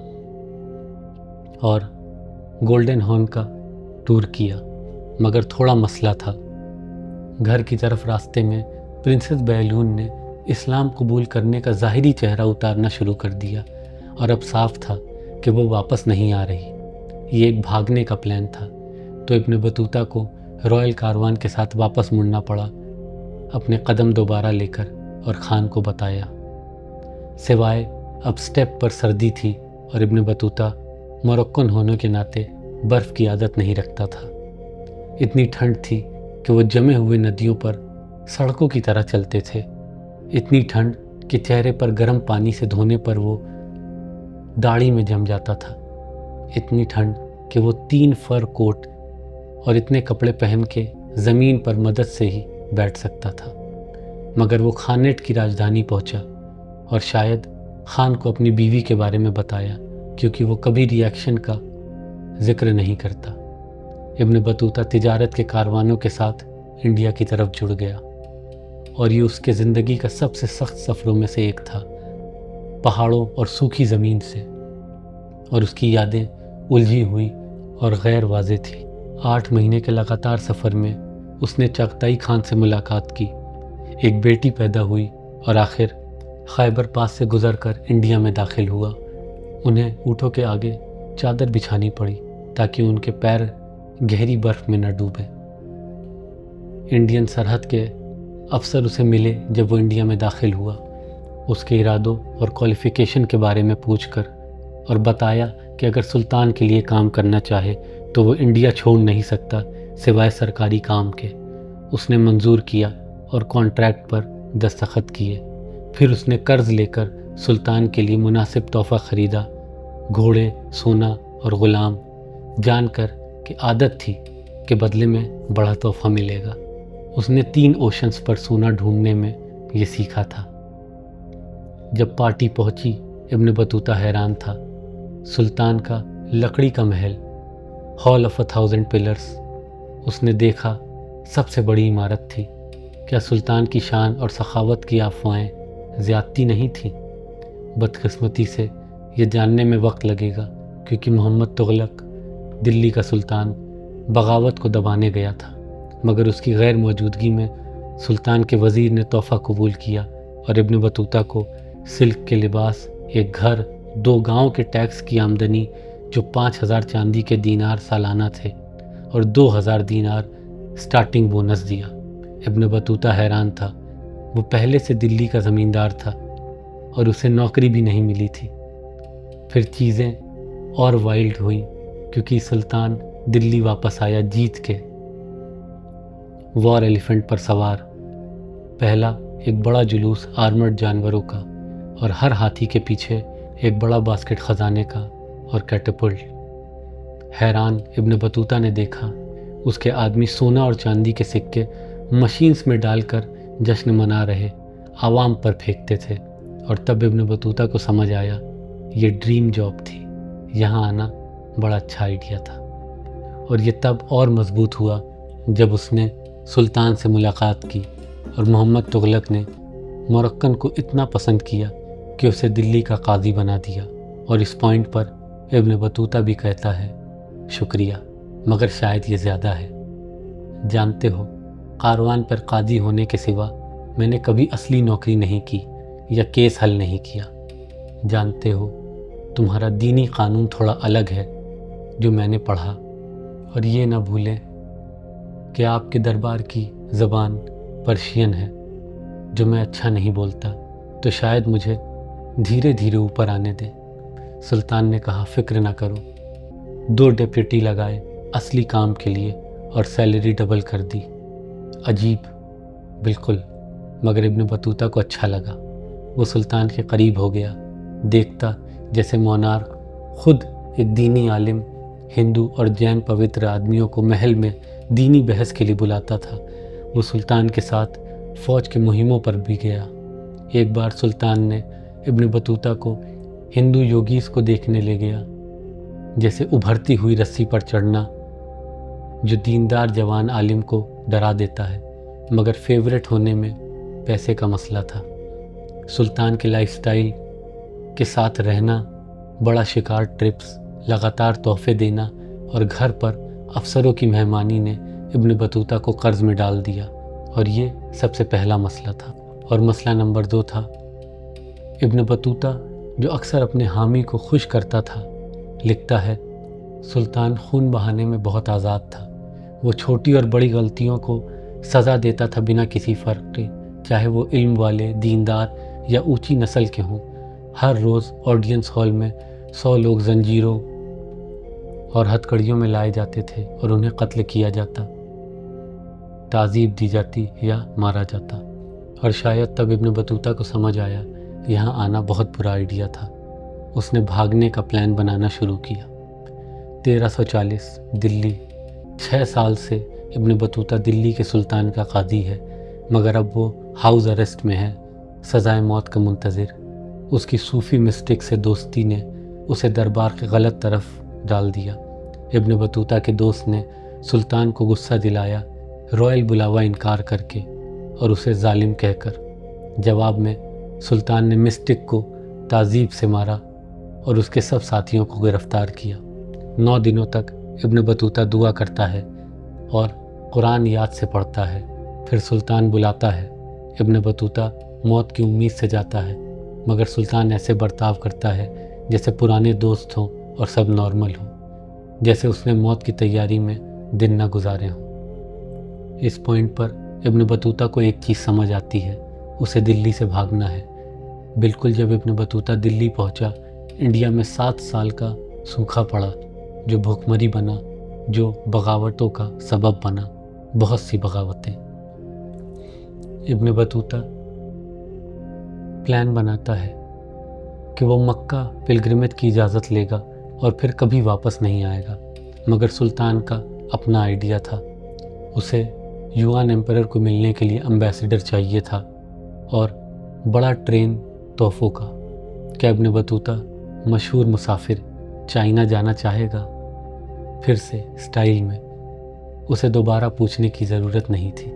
اور گولڈن ہارن کا ٹور کیا، مگر تھوڑا مسئلہ تھا۔ گھر کی طرف راستے میں پرنسس بیالون نے اسلام قبول کرنے کا ظاہری چہرہ اتارنا شروع کر دیا اور اب صاف تھا کہ وہ واپس نہیں آ رہی۔ یہ ایک بھاگنے کا پلان تھا، تو ابن بطوطہ کو رائل کاروان کے ساتھ واپس مڑنا پڑا، اپنے قدم دوبارہ لے کر، اور خان کو بتایا۔ سوائے اب سٹیپ پر سردی تھی اور ابن بطوطہ موروکن ہونے کے ناطے برف کی عادت نہیں رکھتا تھا۔ اتنی ٹھنڈ تھی کہ وہ جمے ہوئے ندیوں پر سڑکوں کی طرح چلتے تھے، اتنی ٹھنڈ کہ چہرے پر گرم پانی سے دھونے پر وہ داڑھی میں جم جاتا تھا، اتنی ٹھنڈ کہ وہ 3 فر کوٹ اور اتنے کپڑے پہن کے زمین پر مدد سے ہی بیٹھ سکتا تھا۔ مگر وہ خانیٹ کی راجدھانی پہنچا اور شاید خان کو اپنی بیوی کے بارے میں بتایا کیونکہ وہ کبھی ریاکشن کا ذکر نہیں کرتا۔ ابن بطوطہ تجارت کے کاروانوں کے ساتھ انڈیا کی طرف جڑ گیا اور یہ اس کے زندگی کا سب سے سخت سفروں میں سے ایک تھا، پہاڑوں اور سوکھی زمین سے، اور اس کی یادیں الجھی ہوئی اور غیر واضح تھی۔ 8 مہینے کے لگاتار سفر میں اس نے چغتائی خان سے ملاقات کی، ایک بیٹی پیدا ہوئی اور آخر خیبر پاس سے گزر کر انڈیا میں داخل ہوا۔ انہیں اونٹوں کے آگے چادر بچھانی پڑی تاکہ ان کے پیر گہری برف میں نہ ڈوبیں۔ انڈین سرحد کے افسر اسے ملے جب وہ انڈیا میں داخل ہوا، اس کے ارادوں اور کوالیفیکیشن کے بارے میں پوچھ کر، اور بتایا کہ اگر سلطان کے لیے کام کرنا چاہے تو وہ انڈیا چھوڑ نہیں سکتا سوائے سرکاری کام کے۔ اس نے منظور کیا اور کانٹریکٹ پر دستخط کیے۔ پھر اس نے قرض لے کر سلطان کے لیے مناسب تحفہ خریدا، گھوڑے، سونا اور غلام، جان کر کہ عادت تھی کہ بدلے میں بڑا تحفہ ملے گا۔ اس نے 3 اوشنز پر سونا ڈھونڈنے میں یہ سیکھا تھا۔ جب پارٹی پہنچی ابن بطوطہ حیران تھا۔ سلطان کا لکڑی کا محل، ہال آف 1000 پلرز، اس نے دیکھا سب سے بڑی عمارت تھی۔ کیا سلطان کی شان اور سخاوت کی افواہیں زیادتی نہیں تھیں؟ بدقسمتی سے یہ جاننے میں وقت لگے گا کیونکہ محمد تغلق، دلی کا سلطان، بغاوت کو دبانے گیا تھا، مگر اس کی غیر موجودگی میں سلطان کے وزیر نے تحفہ قبول کیا اور ابن بطوطہ کو سلک کے لباس، ایک گھر، 2 گاؤں کے ٹیکس کی آمدنی جو 5000 چاندی کے دینار سالانہ تھے اور 2000 دینار سٹارٹنگ بونس دیا۔ ابن بطوطہ حیران تھا، وہ پہلے سے دلی کا زمیندار تھا اور اسے نوکری بھی نہیں ملی تھی۔ پھر چیزیں اور وائلڈ ہوئیں کیونکہ سلطان دلی واپس آیا جیت کے، وار ایلیفنٹ پر سوار۔ پہلا ایک بڑا جلوس آرمرڈ جانوروں کا، اور ہر ہاتھی کے پیچھے ایک بڑا باسکٹ خزانے کا اور کیٹپلٹ۔ حیران ابن بطوطہ نے دیکھا اس کے آدمی سونا اور چاندی کے سکے مشینز میں ڈال کر جشن منا رہے عوام پر پھینکتے تھے، اور تب ابن بطوطہ کو سمجھ آیا یہ ڈریم جاب تھی، یہاں آنا بڑا اچھا آئیڈیا تھا۔ اور یہ تب اور مضبوط ہوا جب اس نے سلطان سے ملاقات کی، اور محمد تغلق نے مرکن کو اتنا پسند کیا کہ اسے دلی کا قاضی بنا دیا۔ اور اس پوائنٹ پر ابن بطوطہ بھی کہتا ہے شکریہ، مگر شاید یہ زیادہ ہے۔ جانتے ہو، کاروان پر قاضی ہونے کے سوا میں نے کبھی اصلی نوکری نہیں کی یا کیس حل نہیں کیا۔ جانتے ہو، تمہارا دینی قانون تھوڑا الگ ہے جو میں نے پڑھا، اور یہ نہ بھولیں کہ آپ کے دربار کی زبان پرشین ہے جو میں اچھا نہیں بولتا، تو شاید مجھے دھیرے دھیرے اوپر آنے دیں۔ سلطان نے کہا فکر نہ کرو، 2 ڈیپٹی لگائے اصلی کام کے لیے اور سیلری ڈبل کر دی۔ عجیب، بالکل، مگر ابن بطوطہ کو اچھا لگا۔ وہ سلطان کے قریب ہو گیا، دیکھتا جیسے مونارک خود ایک دینی عالم ہندو اور جین پوتر آدمیوں کو محل میں دینی بحث کے لیے بلاتا تھا۔ وہ سلطان کے ساتھ فوج کے مہموں پر بھی گیا۔ ایک بار سلطان نے ابن بطوطہ کو ہندو یوگیز کو دیکھنے لے گیا، جیسے ابھرتی ہوئی رسی پر چڑھنا جو دیندار جوان عالم کو ڈرا دیتا ہے، مگر فیورٹ ہونے میں پیسے کا مسئلہ تھا۔ سلطان کے لائف سٹائل کے ساتھ رہنا، بڑا شکار ٹرپس، لگاتار تحفے دینا اور گھر پر افسروں کی مہمانی نے ابن بطوطہ کو قرض میں ڈال دیا، اور یہ سب سے پہلا مسئلہ تھا۔ اور مسئلہ نمبر 2 تھا ابن بطوطہ جو اکثر اپنے حامی کو خوش کرتا تھا۔ لکھتا ہے سلطان خون بہانے میں بہت آزاد تھا، وہ چھوٹی اور بڑی غلطیوں کو سزا دیتا تھا بنا کسی فرق کے، چاہے وہ علم والے، دیندار یا اونچی نسل کے ہوں۔ ہر روز آڈینس ہال میں 100 لوگ زنجیروں اور ہتھکڑیوں میں لائے جاتے تھے اور انہیں قتل کیا جاتا، تعذیب دی جاتی یا مارا جاتا۔ اور شاید تب ابن بطوطہ کو سمجھ آیا یہاں آنا بہت برا آئیڈیا تھا۔ اس نے بھاگنے کا پلان بنانا شروع کیا۔ 1340 دلی۔ 6 سال سے ابن بطوطہ دلی کے سلطان کا قاضی ہے، مگر اب وہ ہاؤس اریسٹ میں ہے، سزائے موت کا منتظر۔ اس کی صوفی مسٹک سے دوستی نے اسے دربار کے غلط طرف ڈال دیا۔ ابن بطوطہ کے دوست نے سلطان کو غصہ دلایا، رائل بلاوا انکار کر کے اور اسے ظالم کہہ کر۔ جواب میں سلطان نے مسٹک کو تعذیب سے مارا اور اس کے سب ساتھیوں کو گرفتار کیا۔ 9 دنوں تک ابن بطوطہ دعا کرتا ہے اور قرآن یاد سے پڑھتا ہے۔ پھر سلطان بلاتا ہے۔ ابن بطوطہ موت کی امید سے جاتا ہے، مگر سلطان ایسے برتاؤ کرتا ہے جیسے پرانے دوست ہوں اور سب نارمل ہوں، جیسے اس نے موت کی تیاری میں دن نہ گزارے ہوں۔ اس پوائنٹ پر ابن بطوطہ کو ایک چیز سمجھ آتی ہے، اسے دلی سے بھاگنا ہے۔ بالکل جب ابن بطوطہ دلی پہنچا، انڈیا میں 7 سال کا سوکھا پڑا جو بھوکمری بنا، جو بغاوتوں کا سبب بنا، بہت سی بغاوتیں۔ ابن بطوطہ پلان بناتا ہے کہ وہ مکہ پلگرمیج کی اجازت لے گا اور پھر کبھی واپس نہیں آئے گا، مگر سلطان کا اپنا آئیڈیا تھا۔ اسے یوان ایمپرر کو ملنے کے لیے امبیسڈر چاہیے تھا اور بڑا ٹرین تحفوں کا۔ کیا ابن بطوطہ مشہور مسافر چائنا جانا چاہے گا؟ پھر سے سٹائل میں اسے دوبارہ پوچھنے کی ضرورت نہیں تھی،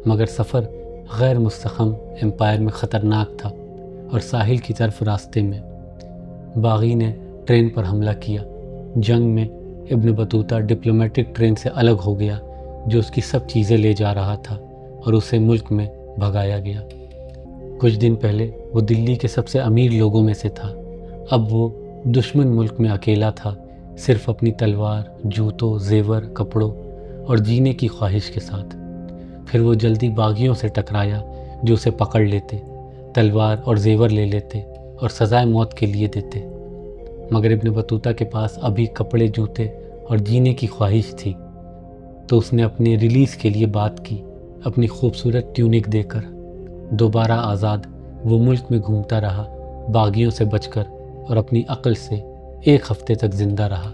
مگر سفر غیر مستحکم امپائر میں خطرناک تھا، اور ساحل کی طرف راستے میں باغی نے ٹرین پر حملہ کیا۔ جنگ میں ابن بطوطہ ڈپلومیٹک ٹرین سے الگ ہو گیا جو اس کی سب چیزیں لے جا رہا تھا، اور اسے ملک میں بھگایا گیا۔ کچھ دن پہلے وہ دلی کے سب سے امیر لوگوں میں سے تھا، اب وہ دشمن ملک میں اکیلا تھا، صرف اپنی تلوار، جوتوں، زیور، کپڑوں اور جینے کی خواہش کے ساتھ۔ پھر وہ جلدی باغیوں سے ٹکرایا جو اسے پکڑ لیتے، تلوار اور زیور لے لیتے اور سزائے موت کے لیے دیتے، مگر ابن بطوطہ کے پاس ابھی کپڑے، جوتے اور جینے کی خواہش تھی، تو اس نے اپنے ریلیز کے لیے بات کی۔ اپنی خوبصورت ٹیونک دے کر دوبارہ آزاد وہ ملک میں گھومتا رہا، باغیوں سے بچ کر، اور اپنی عقل سے 1 ہفتے تک زندہ رہا۔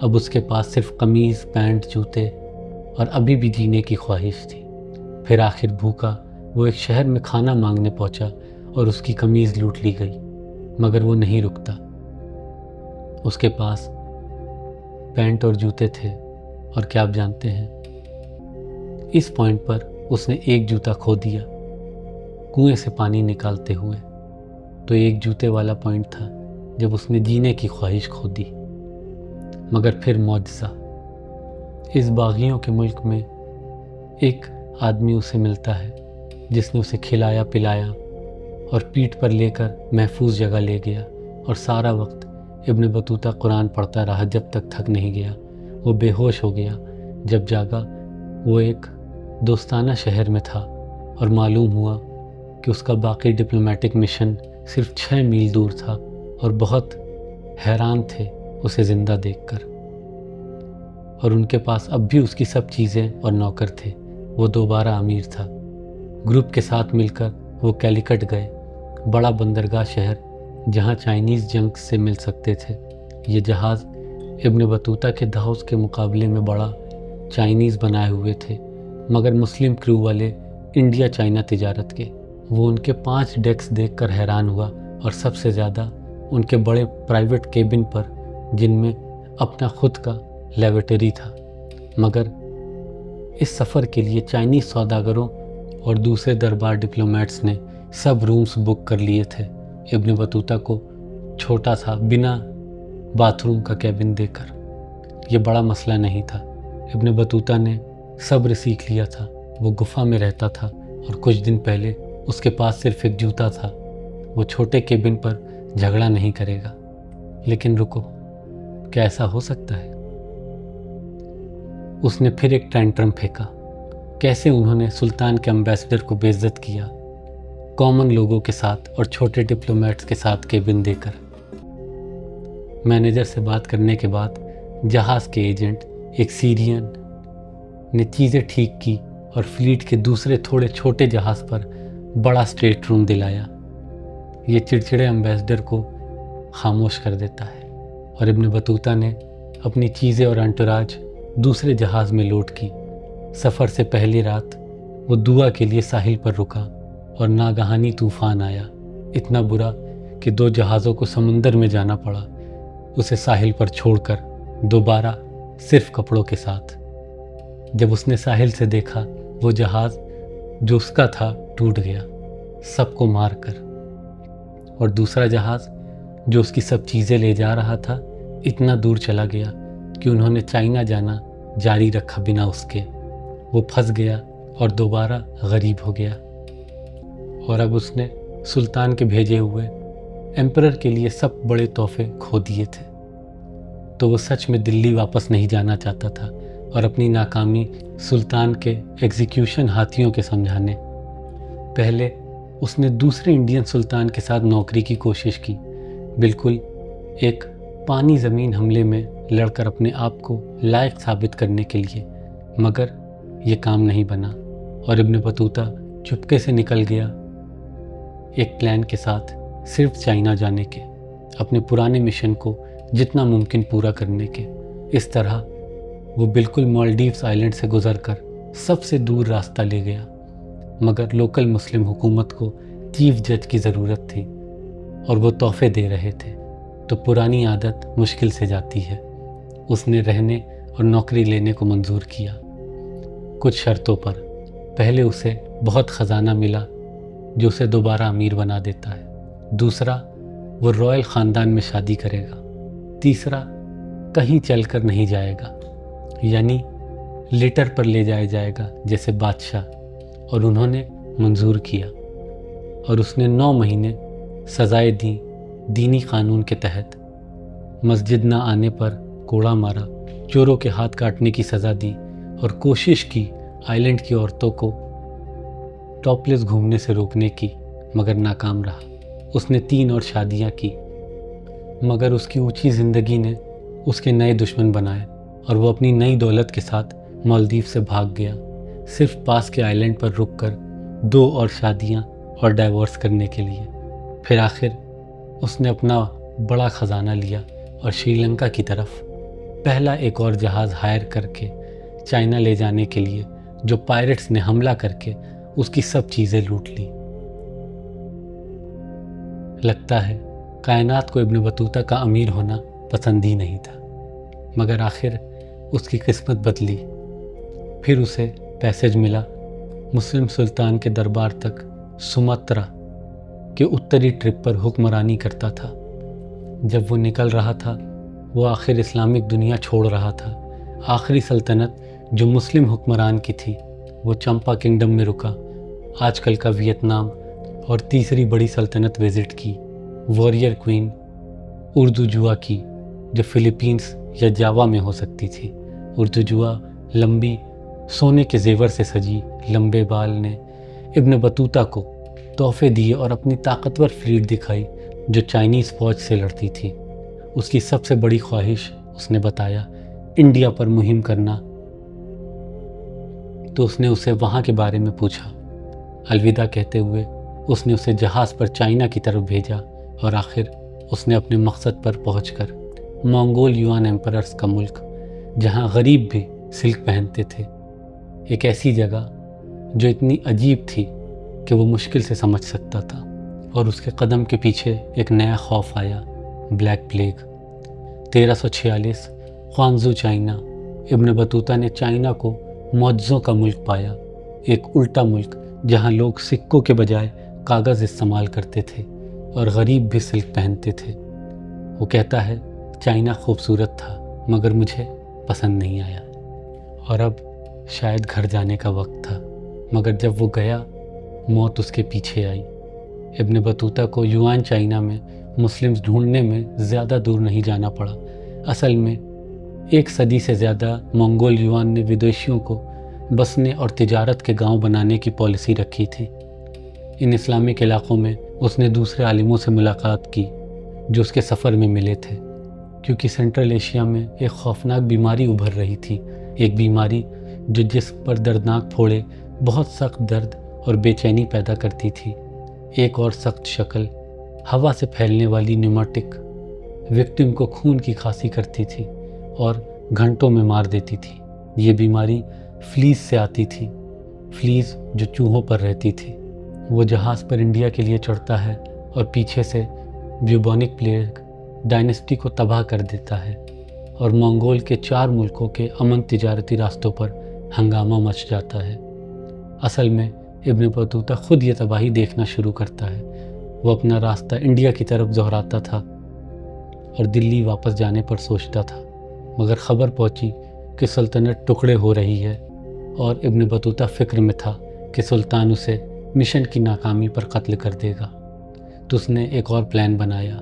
اب اس کے پاس صرف قمیض، پینٹ، جوتے اور ابھی بھی جینے کی خواہش تھی۔ پھر آخر بھوکا وہ ایک شہر میں کھانا مانگنے پہنچا اور اس کی قمیض لوٹ لی گئی، مگر وہ نہیں رکتا۔ اس کے پاس پینٹ اور جوتے تھے، اور کیا آپ جانتے ہیں، اس پوائنٹ پر اس نے ایک جوتا کھو دیا کنویں سے پانی نکالتے ہوئے۔ تو ایک جوتے والا پوائنٹ تھا جب اس نے جینے کی خواہش کھو دی۔ مگر پھر معجزہ، اس باغیوں کے ملک میں ایک آدمی اسے ملتا ہے جس نے اسے کھلایا پلایا اور پیٹھ پر لے کر محفوظ جگہ لے گیا، اور سارا وقت ابن بطوطہ قرآن پڑھتا رہا جب تک تھک نہیں گیا۔ وہ بے ہوش ہو گیا۔ جب جاگا وہ ایک دوستانہ شہر میں تھا، اور معلوم ہوا کہ اس کا باقی ڈپلومیٹک مشن صرف 6 میل دور تھا، اور بہت حیران تھے اسے زندہ دیکھ کر۔ اور ان کے پاس اب بھی اس کی سب چیزیں اور نوکر تھے۔ وہ دوبارہ امیر تھا۔ گروپ کے ساتھ مل کر وہ کیلیکٹ گئے، بڑا بندرگاہ شہر جہاں چائنیز جنک سے مل سکتے تھے۔ یہ جہاز ابن بطوطہ کے دھاؤس کے مقابلے میں بڑا چائنیز بنائے ہوئے تھے، مگر مسلم کرو والے انڈیا چائنا تجارت کے۔ وہ ان کے 5 ڈیکس دیکھ کر حیران ہوا، اور سب سے زیادہ ان کے بڑے پرائیویٹ کیبن پر، جن میں اپنا خود کا لیبارٹری تھا۔ مگر اس سفر کے لیے چائنیز سوداگروں اور دوسرے دربار ڈپلومیٹس نے سب رومز بک کر لیے تھے، ابن بطوطہ کو چھوٹا سا بنا باتھ روم کا کیبن دے کر۔ یہ بڑا مسئلہ نہیں تھا۔ ابن بطوطہ نے صبر سیکھ لیا تھا۔ وہ گفا میں رہتا تھا، اور کچھ دن پہلے اس کے پاس صرف ایک جوتا تھا۔ وہ چھوٹے کیبن پر جھگڑا نہیں کرے گا۔ لیکن رکو، کیا ایسا ہو سکتا ہے؟ اس نے پھر ایک ٹینٹرم پھینکا۔ کیسے انہوں نے سلطان کے امبیسڈر کو بے عزت کیا، کامن لوگوں کے ساتھ اور چھوٹے ڈپلومیٹس کے ساتھ کیبن دے کر۔ مینیجر سے بات کرنے کے بعد جہاز کے ایجنٹ ایک سیرین نے چیزیں ٹھیک کی اور فلیٹ کے دوسرے تھوڑے چھوٹے جہاز پر بڑا اسٹیٹ روم دلایا۔ یہ چڑچڑے امبیسڈر کو خاموش کر دیتا ہے، اور ابن بطوطہ نے اپنی چیزیں اور انٹوراج دوسرے جہاز میں لوڈ کی۔ سفر سے پہلی رات وہ دعا کے لیے ساحل پر رکا، اور ناگہانی طوفان آیا، اتنا برا کہ 2 جہازوں کو سمندر میں جانا پڑا اسے ساحل پر چھوڑ کر، دوبارہ صرف کپڑوں کے ساتھ۔ جب اس نے ساحل سے دیکھا، وہ جہاز جو اس کا تھا ٹوٹ گیا سب کو مار کر، اور دوسرا جہاز جو اس کی سب چیزیں لے جا رہا تھا اتنا دور چلا گیا کہ انہوں نے چائنا جانا جاری رکھا بنا اس کے۔ وہ پھنس گیا اور دوبارہ غریب ہو گیا، اور اب اس نے سلطان کے بھیجے ہوئے ایمپرر کے لیے سب بڑے تحفے کھو دیے تھے۔ تو وہ سچ میں دلی واپس نہیں جانا چاہتا تھا، اور اپنی ناکامی سلطان کے ایگزیکیوشن ہاتھیوں کے سمجھانے۔ پہلے اس نے دوسرے انڈین سلطان کے ساتھ نوکری کی کوشش کی، بالکل ایک پانی زمین حملے میں لڑ کر اپنے آپ کو لائق ثابت کرنے کے لیے، مگر یہ کام نہیں بنا، اور ابن بطوطہ چپکے سے نکل گیا ایک پلان کے ساتھ، صرف چائنا جانے کے، اپنے پرانے مشن کو جتنا ممکن پورا کرنے کے۔ اس طرح وہ بالکل مالڈیوز آئلینڈ سے گزر کر سب سے دور راستہ لے گیا، مگر لوکل مسلم حکومت کو چیف جج کی ضرورت تھی، اور وہ تحفے دے رہے تھے، تو پرانی عادت مشکل سے جاتی ہے۔ اس نے رہنے اور نوکری لینے کو منظور کیا، کچھ شرطوں پر۔ پہلے اسے بہت خزانہ ملا جو اسے دوبارہ امیر بنا دیتا ہے۔ دوسرا، وہ رائل خاندان میں شادی کرے گا۔ تیسرا، کہیں چل کر نہیں جائے گا، یعنی لیٹر پر لے جایا جائے گا جیسے بادشاہ، اور انہوں نے منظور کیا، اور اس نے 9 مہینے سزائے دیں دینی قانون کے تحت۔ مسجد نہ آنے پر کوڑا مارا، چوروں کے ہاتھ کاٹنے کی سزا دی، اور کوشش کی آئلینڈ کی عورتوں کو ٹاپلیس گھومنے سے روکنے کی، مگر ناکام رہا۔ اس نے 3 اور شادیاں کی، مگر اس کی اونچی زندگی نے اس کے نئے دشمن بنائے، اور وہ اپنی نئی دولت کے ساتھ مالدیو سے بھاگ گیا، صرف پاس کے آئلینڈ پر رک کر 2 اور شادیاں اور ڈائیورس کرنے کے لیے۔ پھر آخر اس نے اپنا بڑا خزانہ لیا اور شری لنکا کی طرف پہلا ایک اور جہاز ہائر کر کے چائنا لے جانے کے لیے، جو پائرٹس نے حملہ کر کے اس کی سب چیزیں لوٹ لی۔ لگتا ہے کائنات کو ابن بطوطہ کا امیر ہونا پسند ہی نہیں تھا، مگر آخر اس کی قسمت بدلی۔ پھر اسے پیسج ملا، مسلم سلطان کے دربار تک سماترا کے اتری ٹرپ پر حکمرانی کرتا تھا۔ جب وہ نکل رہا تھا، وہ آخر اسلامک دنیا چھوڑ رہا تھا۔ آخری سلطنت جو مسلم حکمران کی تھی وہ چمپا کنگڈم میں رکا، آج کل کا ویتنام، اور تیسری بڑی سلطنت وزٹ کی، واریر کوئین اردوجوا کی، جو فلپینس یا جاوا میں ہو سکتی تھی۔ اردوجوا لمبی سونے کے زیور سے سجی لمبے بال نے ابن بطوطہ کو تحفے دیے اور اپنی طاقتور فلیٹ دکھائی جو چائنیز فوج سے لڑتی تھی۔ اس کی سب سے بڑی خواہش، اس نے بتایا، انڈیا پر مہم کرنا۔ تو اس نے اسے وہاں کے بارے میں پوچھا۔ الوداع کہتے ہوئے اس نے اسے جہاز پر چائنا کی طرف بھیجا، اور آخر اس نے اپنے مقصد پر پہنچ کر منگول یوان ایمپررز کا ملک، جہاں غریب بھی سلک پہنتے تھے، ایک ایسی جگہ جو اتنی عجیب تھی کہ وہ مشکل سے سمجھ سکتا تھا، اور اس کے قدم کے پیچھے ایک نیا خوف آیا، بلیک پلیگ۔ 1346 خوانزو چائنا۔ ابن بطوطہ نے چائنا کو معجزوں کا ملک پایا، ایک الٹا ملک جہاں لوگ سکوں کے بجائے کاغذ استعمال کرتے تھے اور غریب بھی سلک پہنتے تھے۔ وہ کہتا ہے، چائنا خوبصورت تھا مگر مجھے پسند نہیں آیا، اور اب شاید گھر جانے کا وقت تھا، مگر جب وہ گیا موت اس کے پیچھے آئی۔ ابن بطوطہ کو یوان چائنا میں مسلمز ڈھونڈنے میں زیادہ دور نہیں جانا پڑا۔ اصل میں 1 صدی سے زیادہ منگول یوان نے ودیشیوں کو بسنے اور تجارت کے گاؤں بنانے کی پالیسی رکھی تھی۔ ان اسلامک علاقوں میں اس نے دوسرے عالموں سے ملاقات کی جو اس کے سفر میں ملے تھے، کیونکہ سینٹرل ایشیا میں ایک خوفناک بیماری ابھر رہی تھی، ایک بیماری جو جسم پر دردناک پھوڑے، بہت سخت درد اور بے چینی پیدا کرتی تھی۔ ایک اور سخت شکل ہوا سے پھیلنے والی نیومیٹک، وکٹم کو خون کی کھانسی کرتی تھی اور گھنٹوں میں مار دیتی تھی۔ یہ بیماری فلیز سے آتی تھی، فلیز جو چوہوں پر رہتی تھی۔ وہ جہاز پر انڈیا کے لیے چڑھتا ہے اور پیچھے سے بیوبونک پلیگ ڈائنسٹی کو تباہ کر دیتا ہے، اور منگول کے 4 ملکوں کے امن تجارتی راستوں پر ہنگامہ مچ جاتا ہے۔ اصل میں ابن بطوطہ خود یہ تباہی دیکھنا شروع کرتا ہے۔ وہ اپنا راستہ انڈیا کی طرف دہراتا تھا اور دلی واپس جانے پر سوچتا تھا، مگر خبر پہنچی کہ سلطنت ٹکڑے ہو رہی ہے، اور ابن بطوطہ فکر میں تھا کہ سلطان اسے مشن کی ناکامی پر قتل کر دے گا۔ تو اس نے ایک اور پلان بنایا،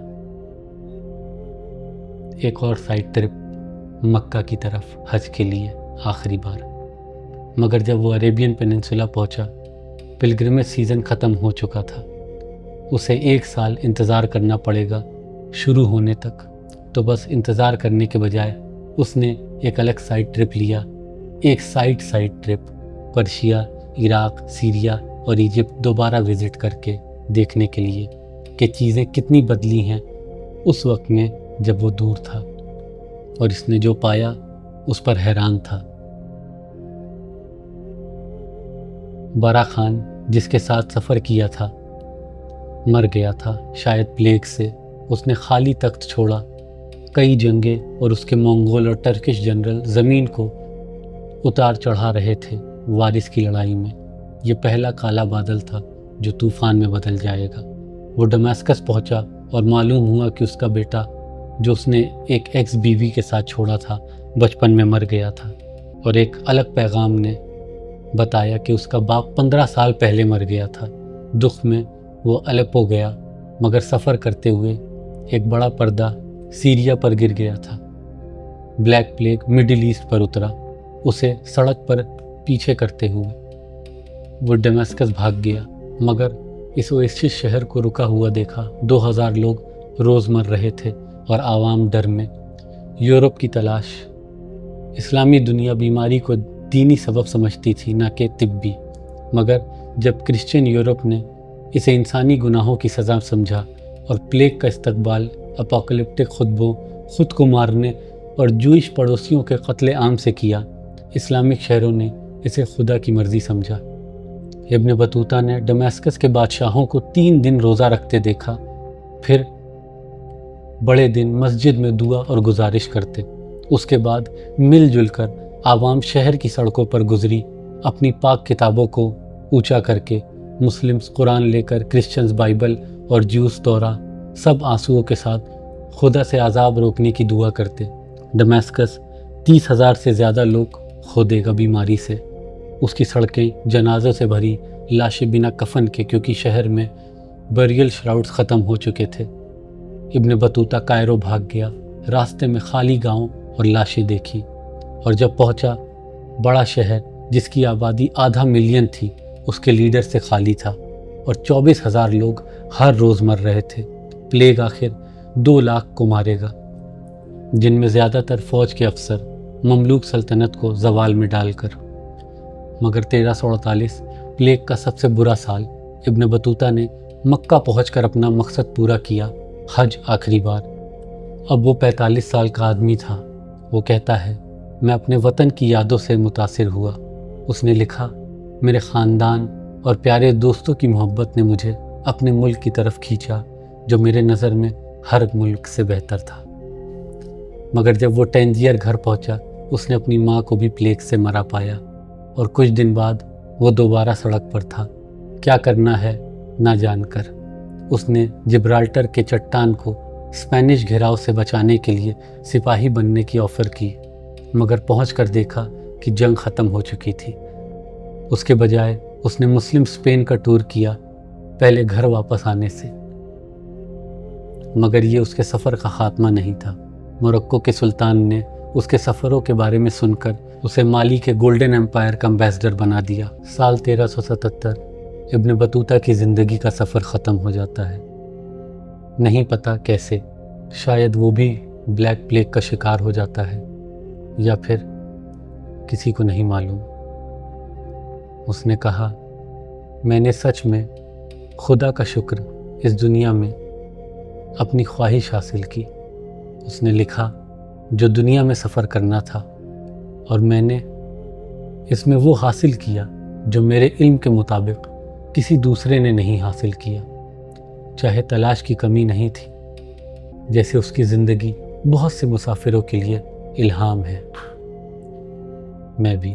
ایک اور سائڈ ٹرپ مکہ کی طرف حج کے لیے آخری بار۔ مگر جب وہ عریبین پیننسولا پہنچا، پلگرمیج سیزن ختم ہو چکا تھا۔ اسے 1 سال انتظار کرنا پڑے گا شروع ہونے تک۔ تو بس انتظار کرنے کے بجائے اس نے ایک الگ سائڈ ٹرپ لیا، ایک side trip Persia, Iraq, Syria اور ایجپٹ دوبارہ وزٹ کر کے دیکھنے کے لیے کہ چیزیں کتنی بدلی ہیں اس وقت میں جب وہ دور تھا، اور اس نے جو پایا اس پر حیران تھا۔ بارا خان جس کے ساتھ سفر کیا تھا مر گیا تھا، شاید پلیگ سے۔ اس نے خالی تخت چھوڑا، کئی جنگیں، اور اس کے منگول اور ٹرکش جنرل زمین کو اتار چڑھا رہے تھے وارث کی لڑائی میں۔ یہ پہلا کالا بادل تھا جو طوفان میں بدل جائے گا۔ وہ ڈماسکس پہنچا اور معلوم ہوا کہ اس کا بیٹا جو اس نے ایک ایکس بیوی کے ساتھ چھوڑا تھا بچپن میں مر گیا تھا، اور ایک الگ پیغام نے بتایا کہ اس کا باپ 15 سال پہلے مر گیا تھا۔ دکھ میں وہ الیپو گیا، مگر سفر کرتے ہوئے ایک بڑا پردہ سیریا پر گر گیا تھا۔ بلیک پلیگ مڈل ایسٹ پر اترا، اسے سڑک پر پیچھے کرتے ہوئے وہ ڈماسکس بھاگ گیا، مگر اس اویسس شہر کو رکا ہوا دیکھا۔ 2000 لوگ روز مر رہے تھے اور عوام ڈر میں۔ یورپ کی تلاش۔ اسلامی دنیا بیماری کو دینی سبب سمجھتی تھی، نہ کہ طبی، مگر جب کرسچین یورپ نے اسے انسانی گناہوں کی سزا سمجھا اور پلیگ کا استقبال اپوکلپٹک خطبوں، خود کو مارنے اور جوئش پڑوسیوں کے قتل عام سے کیا، اسلامک شہروں نے اسے خدا کی مرضی سمجھا۔ ابن بطوطہ نے ڈمیسکس کے بادشاہوں کو 3 دن روزہ رکھتے دیکھا، پھر بڑے دن مسجد میں دعا اور گزارش کرتے۔ اس کے بعد مل جل کر عوام شہر کی سڑکوں پر گزری، اپنی پاک کتابوں کو اونچا کر کے، مسلمز قرآن لے کر، کرسچنز بائبل اور جیوز تورا، سب آنسوؤں کے ساتھ خدا سے عذاب روکنے کی دعا کرتے۔ ڈمیسکس 30,000 سے زیادہ لوگ کھو دے گا بیماری سے۔ اس کی سڑکیں جنازوں سے بھری، لاشیں بنا کفن کے، کیونکہ شہر میں بریل شراؤڈز ختم ہو چکے تھے۔ ابن بطوطہ کائرو بھاگ گیا، راستے میں خالی گاؤں اور لاشیں دیکھی، اور جب پہنچا بڑا شہر جس کی آبادی 0.5 ملین تھی، اس کے لیڈر سے خالی تھا، اور 24,000 لوگ ہر روز مر رہے تھے۔ پلیگ آخر 2 لاکھ کو مارے گا، جن میں زیادہ تر فوج کے افسر، مملوک سلطنت کو زوال میں ڈال کر۔ مگر 1348 پلیگ کا سب سے برا سال، ابن بطوطہ نے مکہ پہنچ کر اپنا مقصد پورا کیا، حج آخری بار۔ اب وہ 45 سال کا آدمی تھا۔ وہ کہتا ہے، میں اپنے وطن کی یادوں سے متاثر ہوا۔ اس نے لکھا، میرے خاندان اور پیارے دوستوں کی محبت نے مجھے اپنے ملک کی طرف کھینچا، جو میرے نظر میں ہر ملک سے بہتر تھا۔ مگر جب وہ ٹینجیر گھر پہنچا، اس نے اپنی ماں کو بھی پلیگ سے مرا پایا، اور کچھ دن بعد وہ دوبارہ سڑک پر تھا، کیا کرنا ہے نہ جان کر۔ اس نے جبرالٹر کے چٹان کو اسپینش گھیراؤ سے بچانے کے لیے سپاہی بننے کی آفر کی، مگر پہنچ کر دیکھا کہ جنگ ختم ہو چکی تھی۔ اس کے بجائے اس نے مسلم اسپین کا ٹور کیا، پہلے گھر واپس آنے سے۔ مگر یہ اس کے سفر کا خاتمہ نہیں تھا۔ موروکو کے سلطان نے اس کے سفروں کے بارے میں سن کر اسے مالی کے گولڈن ایمپائر کا امبیسڈر بنا دیا۔ سال 1377 ابن بطوطہ کی زندگی کا سفر ختم ہو جاتا ہے۔ نہیں پتہ کیسے، شاید وہ بھی بلیک پلیگ کا شکار ہو جاتا ہے، یا پھر کسی کو نہیں معلوم۔ اس نے کہا، میں نے سچ میں خدا کا شکر اس دنیا میں اپنی خواہش حاصل کی۔ اس نے لکھا، جو دنیا میں سفر کرنا تھا، اور میں نے اس میں وہ حاصل کیا جو میرے علم کے مطابق کسی دوسرے نے نہیں حاصل کیا، چاہے تلاش کی کمی نہیں تھی، جیسے اس کی زندگی بہت سے مسافروں کے لیے الہام ہے۔ میں بھی